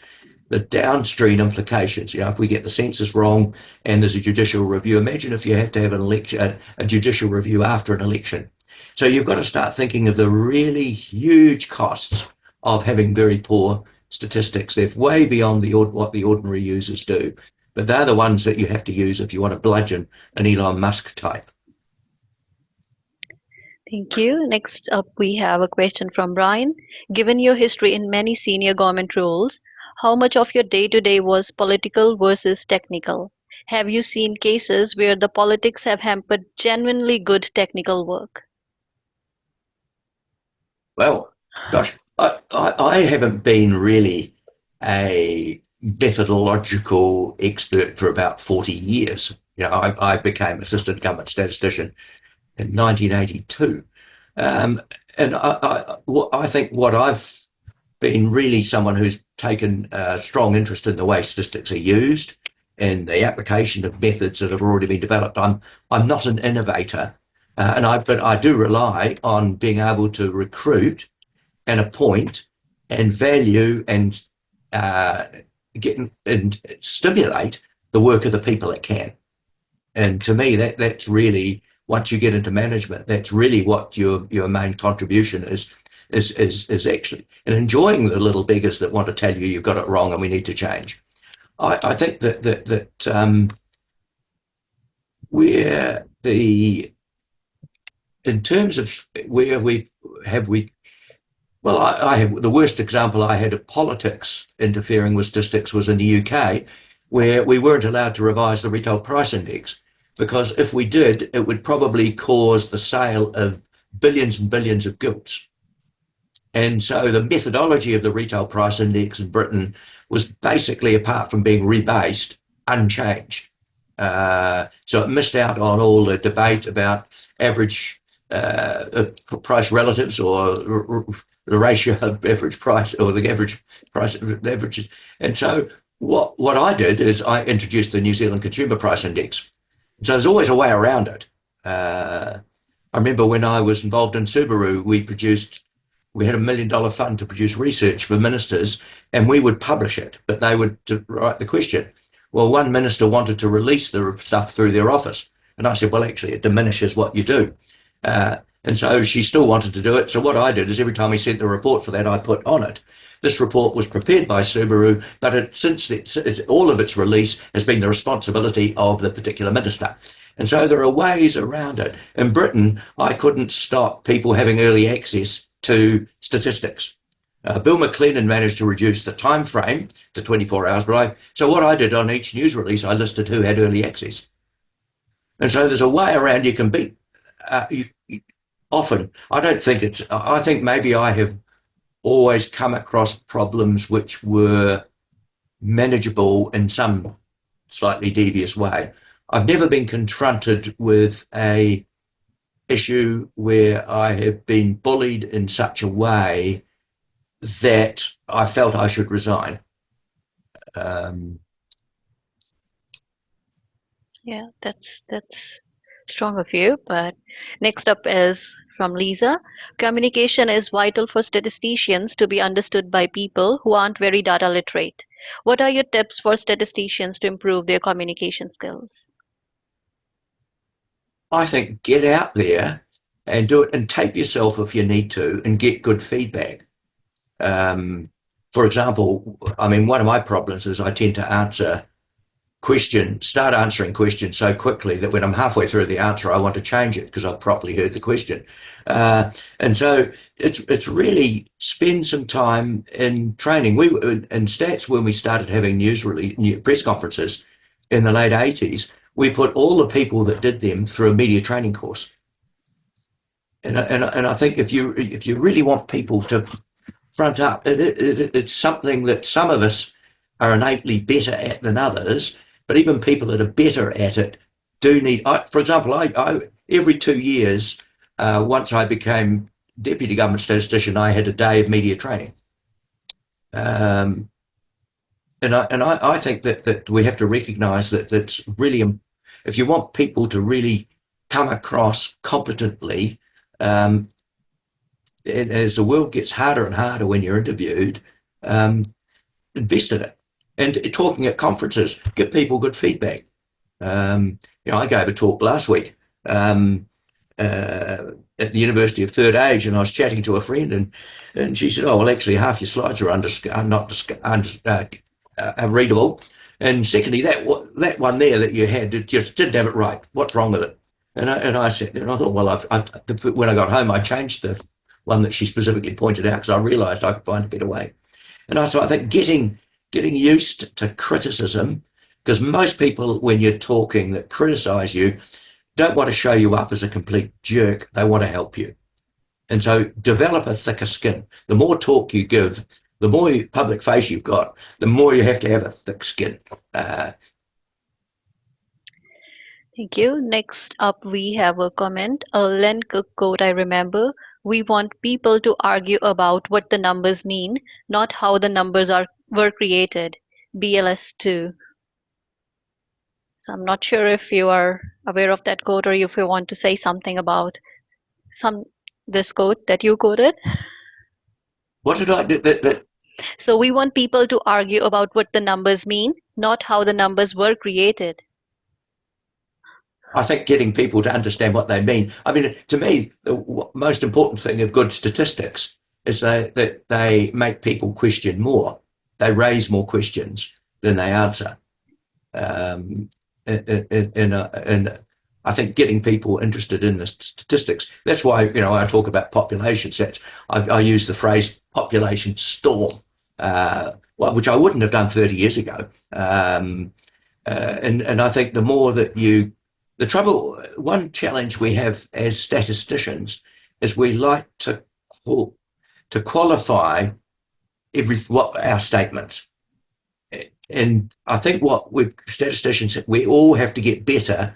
the downstream implications. You know, if we get the census wrong and there's a judicial review, imagine if you have to have an election, a judicial review after an election. So you've got to start thinking of the really huge costs of having very poor statistics. They're way beyond what the ordinary users do, but they're the ones that you have to use if you want to bludgeon an Elon Musk type.
Thank you. Next up, we have a question from Brian. Given your history in many senior government roles, how much of your day-to-day was political versus technical? Have you seen cases where the politics have hampered genuinely good technical work?
Well, gosh, I haven't been really a methodological expert for about 40 years. You know, I became assistant government statistician in 1982. And I think what I've been really someone who's taken a strong interest in the way statistics are used and the application of methods that have already been developed. I'm not an innovator, but I do rely on being able to recruit and appoint and value and get and stimulate the work of the people that can. And to me, that's really, once you get into management, that's really what your main contribution is actually, and enjoying the little beggars that want to tell you you've got it wrong and we need to change. I think that where in terms of where I have the worst example I had of politics interfering with statistics was in the UK, where we weren't allowed to revise the retail price index, because if we did, it would probably cause the sale of billions and billions of goods. And so the methodology of the retail price index in Britain was basically, apart from being rebased, unchanged. So it missed out on all the debate about average price relatives or the ratio of average price or the average price of averages. And so what I did is I introduced the New Zealand Consumer Price Index. So there's always a way around it. I remember when I was involved in Subaru, we had $1 million fund to produce research for ministers, and we would publish it, but they would write the question. Well, one minister wanted to release the stuff through their office. And I said, well, actually, it diminishes what you do. And so she still wanted to do it. So what I did is every time he sent the report for that, I put on it. This report was prepared by Subaru, but since all of its release has been the responsibility of the particular minister. And so there are ways around it. In Britain, I couldn't stop people having early access to statistics. Bill McLennan managed to reduce the time frame to 24 hours. So what I did on each news release, I listed who had early access. And so there's a way around you can beat. Often, I think maybe I have always come across problems which were manageable in some slightly devious way. I've never been confronted with a issue where I have been bullied in such a way that I felt I should resign.
Yeah, that's strong of you. But next up is from Lisa. Communication is vital for statisticians to be understood by people who aren't very data literate. What are your tips for statisticians to improve their communication skills?
I think get out there and do it, and tape yourself if you need to, and get good feedback. For example, I mean, one of my problems is I tend to start answering questions so quickly that when I'm halfway through the answer, I want to change it because I've properly heard the question. And so it's really spend some time in training. We in Stats, when we started having press conferences in the late 80s, we put all the people that did them through a media training course. And I think if you really want people to front up, it's something that some of us are innately better at than others, but even people that are better at it do need. For example, I every 2 years, once I became deputy government statistician, I had a day of media training. And I think that we have to recognise that that's really, if you want people to really come across competently, as the world gets harder and harder when you're interviewed, invest in it. And talking at conferences, give people good feedback. I gave a talk last week at the University of Third Age, and I was chatting to a friend, and she said, "Oh, well, actually, half your slides are not readable, and secondly, that one there that you had, it just didn't have it right. What's wrong with it?" And I said, and I thought, well, when I got home, I changed the one that she specifically pointed out because I realised I could find a better way. And I think getting used to criticism, because most people, when you're talking, that criticise you, don't want to show you up as a complete jerk. They want to help you. And so develop a thicker skin. The more talk you give, the more public face you've got, the more you have to have a thick skin.
Thank you. Next up, we have a comment. A Len Cook quote I remember. We want people to argue about what the numbers mean, not how the numbers were created. BLS 2. So I'm not sure if you are aware of that quote or if you want to say something about this quote that you quoted.
What did I do?
So we want people to argue about what the numbers mean, not how the numbers were created.
I think getting people to understand what they mean. I mean, to me, the most important thing of good statistics is that they make people question more. They raise more questions than they answer. And I think getting people interested in the statistics, that's why, I talk about population stats. I use the phrase population storm, which I wouldn't have done 30 years ago. And I think the more that one challenge we have as statisticians is we like to qualify our statements. And I think statisticians, we all have to get better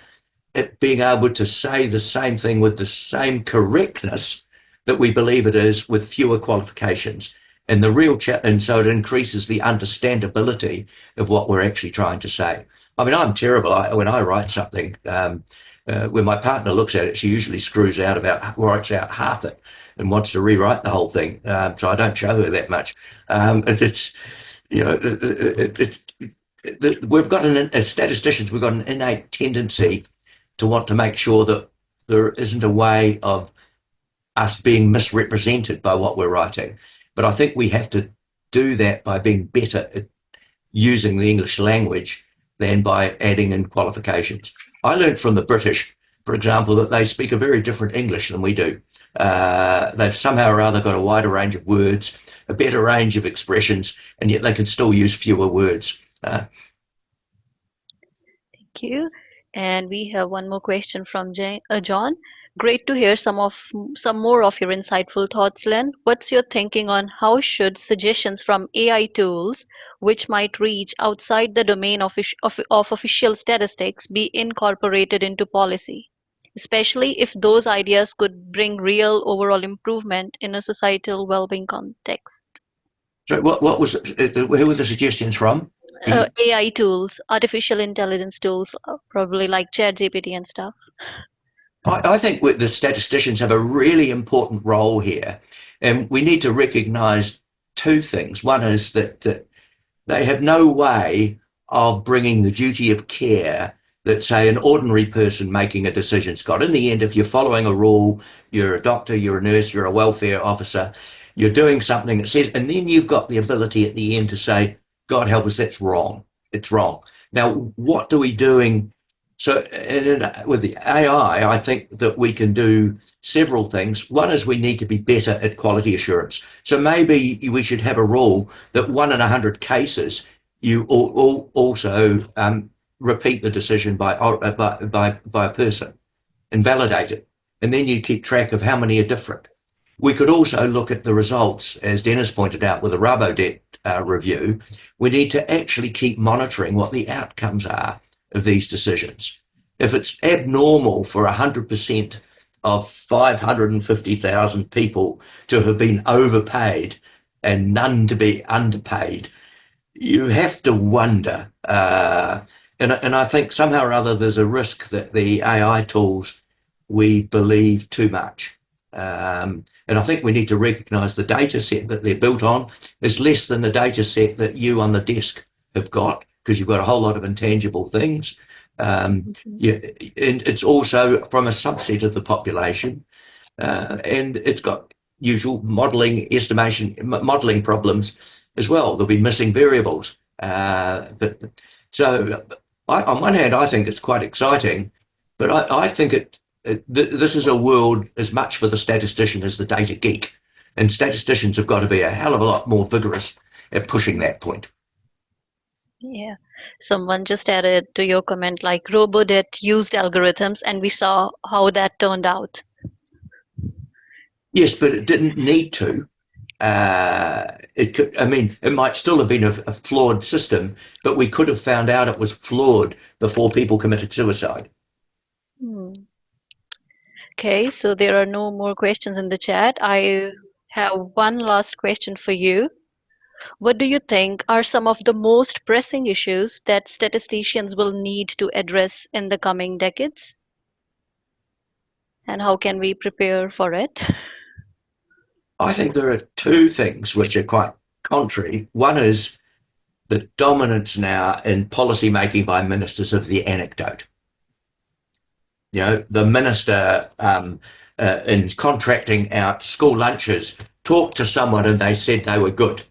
at being able to say the same thing with the same correctness that we believe it is, with fewer qualifications. And and so it increases the understandability of what we're actually trying to say. I mean, I'm terrible. When I write something, when my partner looks at it, she usually writes out half it and wants to rewrite the whole thing. So I don't show her that much. We've got as statisticians, we've got an innate tendency to want to make sure that there isn't a way of us being misrepresented by what we're writing. But I think we have to do that by being better at using the English language than by adding in qualifications. I learned from the British, for example, that they speak a very different English than we do. They've somehow or other got a wider range of words, a better range of expressions, and yet they can still use fewer words.
Thank you. And we have one more question from John. Great to hear some more of your insightful thoughts, Len. What's your thinking on how should suggestions from AI tools, which might reach outside the domain of official statistics, be incorporated into policy, especially if those ideas could bring real overall improvement in a societal well-being context?
So what was it? Who were the suggestions from?
AI tools, artificial intelligence tools, probably like ChatGPT and stuff.
I think the statisticians have a really important role here, and we need to recognise two things. One is that they have no way of bringing the duty of care that, say, an ordinary person making a decision's got. In the end, if you're following a rule, you're a doctor, you're a nurse, you're a welfare officer, you're doing something that says, and then you've got the ability at the end to say, God help us, that's wrong. It's wrong. Now, what are we doing? So with the AI, I think that we can do several things. One is we need to be better at quality assurance. So maybe we should have a rule that 1 in 100 cases, you also repeat the decision by a person and validate it. And then you keep track of how many are different. We could also look at the results, as Dennis pointed out, with the Rabodebt review. We need to actually keep monitoring what the outcomes are of these decisions. If it's abnormal for 100% of 550,000 people to have been overpaid and none to be underpaid, you have to wonder. And I think somehow or other there's a risk that the AI tools, we believe too much. And I think we need to recognise the data set that they're built on is less than the data set that you on the desk have got, because you've got a whole lot of intangible things. And it's also from a subset of the population, and it's got usual modelling problems as well. There'll be missing variables. So on one hand, I think it's quite exciting, but I think this is a world as much for the statistician as the data geek, and statisticians have got to be a hell of a lot more vigorous at pushing that point.
Yeah, someone just added to your comment, like Robodebt used algorithms and we saw how that turned out.
Yes, but it didn't need to. It might still have been a flawed system, but we could have found out it was flawed before people committed suicide.
Okay, so there are no more questions in the chat. I have one last question for you. What do you think are some of the most pressing issues that statisticians will need to address in the coming decades? And how can we prepare for it?
I think there are two things which are quite contrary. One is the dominance now in policy making by ministers of the anecdote. You know, the minister in contracting out school lunches talked to someone and they said they were good.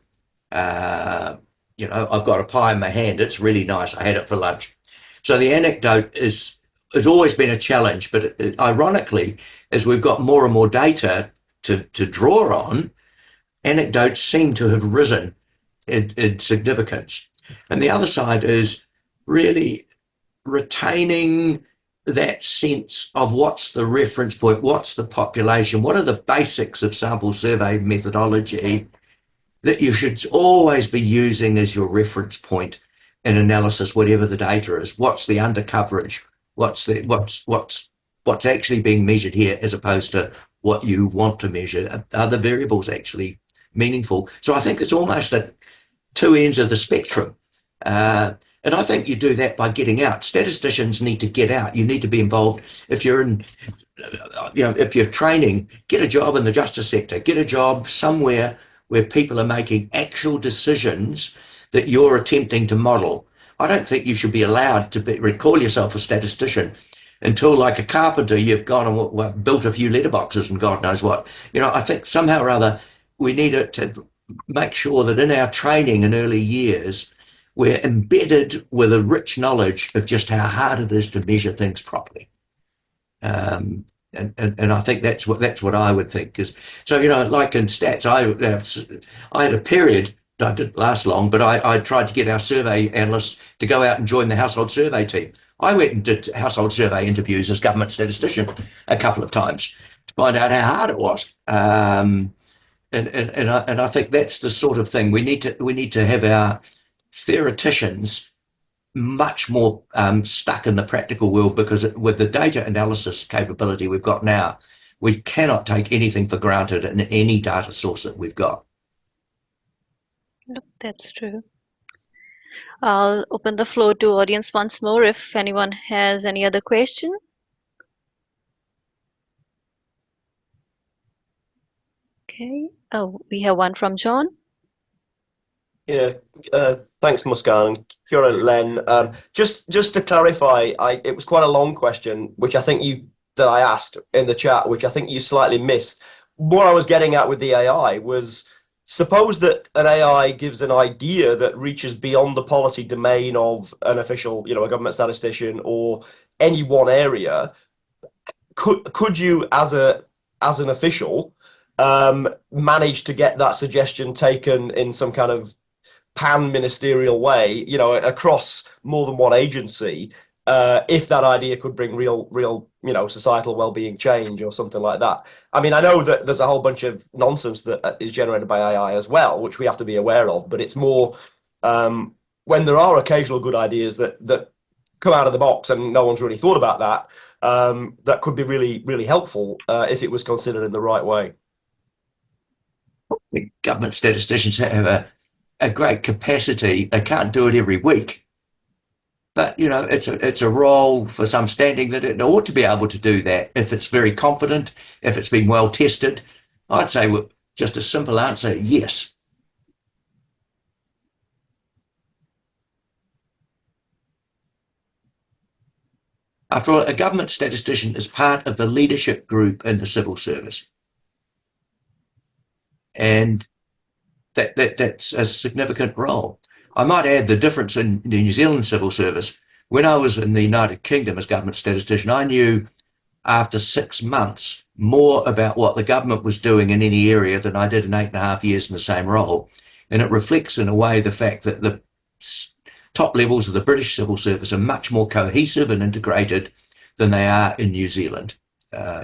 I've got a pie in my hand. It's really nice. I had it for lunch. So the anecdote has always been a challenge, but ironically, as we've got more and more data to draw on, anecdotes seem to have risen in significance. And the other side is really retaining that sense of what's the reference point, what's the population, what are the basics of sample survey methodology that you should always be using as your reference point in analysis, whatever the data is. What's the undercoverage? What's actually being measured here, as opposed to what you want to measure? Are the variables actually meaningful. So I think it's almost at two ends of the spectrum. And I think you do that by getting out. Statisticians need to get out. You need to be involved. If you're in, if you're training, get a job in the justice sector, get a job somewhere where people are making actual decisions that you're attempting to model. I don't think you should be allowed to call yourself a statistician until, like a carpenter, you've gone and built a few letterboxes and God knows what. I think somehow or other we need to make sure that in our training in early years, we're embedded with a rich knowledge of just how hard it is to measure things properly. And I think that's what I would think. Like in stats, I had a period. I didn't last long, but I tried to get our survey analysts to go out and join the household survey team. I went and did household survey interviews as government statistician a couple of times to find out how hard it was. And I think that's the sort of thing we need to have our theoreticians much more stuck in the practical world, because with the data analysis capability we've got now, we cannot take anything for granted in any data source that we've got.
Nope, that's true. I'll open the floor to audience once more if anyone has any other question. Okay. Oh, we have one from John.
Yeah, thanks, Muskan, and kia ora, Len. Just to clarify, it was quite a long question, which I think that I asked in the chat, which I think you slightly missed. What I was getting at with the AI was, suppose that an AI gives an idea that reaches beyond the policy domain of an official, a government statistician or any one area. Could you, as an official, manage to get that suggestion taken in some kind of pan-ministerial way, across more than one agency, if that idea could bring real, societal well-being change or something like that? I mean, I know that there's a whole bunch of nonsense that is generated by AI as well, which we have to be aware of, but it's more when there are occasional good ideas that come out of the box and no one's really thought about that, that could be really, really helpful if it was considered in the right way.
The government statisticians have a great capacity. They can't do it every week, but it's a role for some standing that it ought to be able to do that if it's very confident, if it's been well tested. I'd say just a simple answer, yes. After all, a government statistician is part of the leadership group in the civil service. And that's a significant role. I might add the difference in the New Zealand civil service. When I was in the United Kingdom as government statistician, I knew after 6 months more about what the government was doing in any area than I did in 8.5 years in the same role. And it reflects in a way the fact that the top levels of the British civil service are much more cohesive and integrated than they are in New Zealand.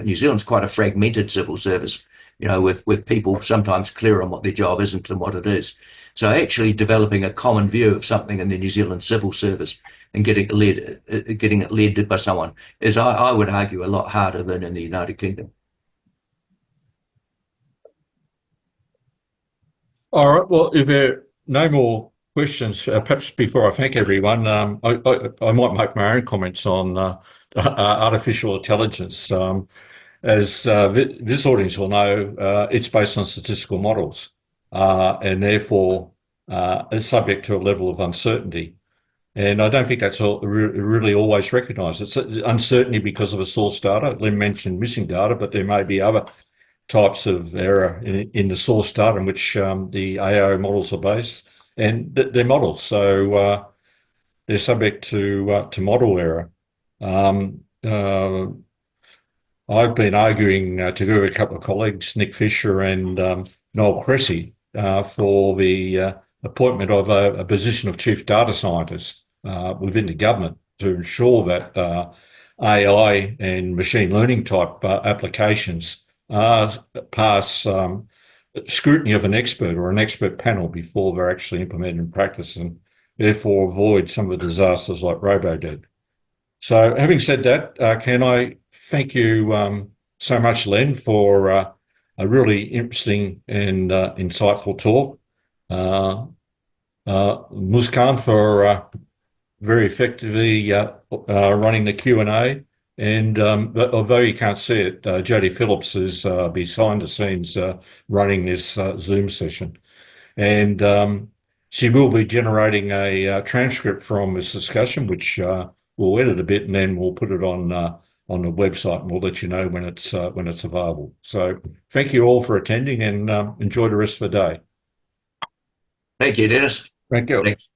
New Zealand's quite a fragmented civil service, with people sometimes clear on what their job isn't and what it is. So actually developing a common view of something in the New Zealand civil service and getting it led by someone is, I would argue, a lot harder than in the United Kingdom.
All right. Well, if there are no more questions, perhaps before I thank everyone, I might make my own comments on artificial intelligence. As this audience will know, it's based on statistical models, and therefore it's subject to a level of uncertainty. And I don't think that's really always recognised. It's uncertainty because of a source data. Lynn mentioned missing data, but there may be other types of error in the source data in which the AI models are based, and they're models, so they're subject to model error. I've been arguing together with a couple of colleagues, Nick Fisher and Noel Cressy, for the appointment of a position of chief data scientist within the government to ensure that AI and machine learning type applications pass scrutiny of an expert or an expert panel before they're actually implemented in practice, and therefore avoid some of the disasters like Robo did. So having said that, can I thank you so much, Len, for a really interesting and insightful talk. Muskan for very effectively running the Q&A. And although you can't see it, Jodie Phillips is behind the scenes running this Zoom session. And she will be generating a transcript from this discussion, which we'll edit a bit and then we'll put it on the website, and we'll let you know when it's available. So thank you all for attending, and enjoy the rest of the day.
Thank you, Dennis.
Thank you.
Thanks.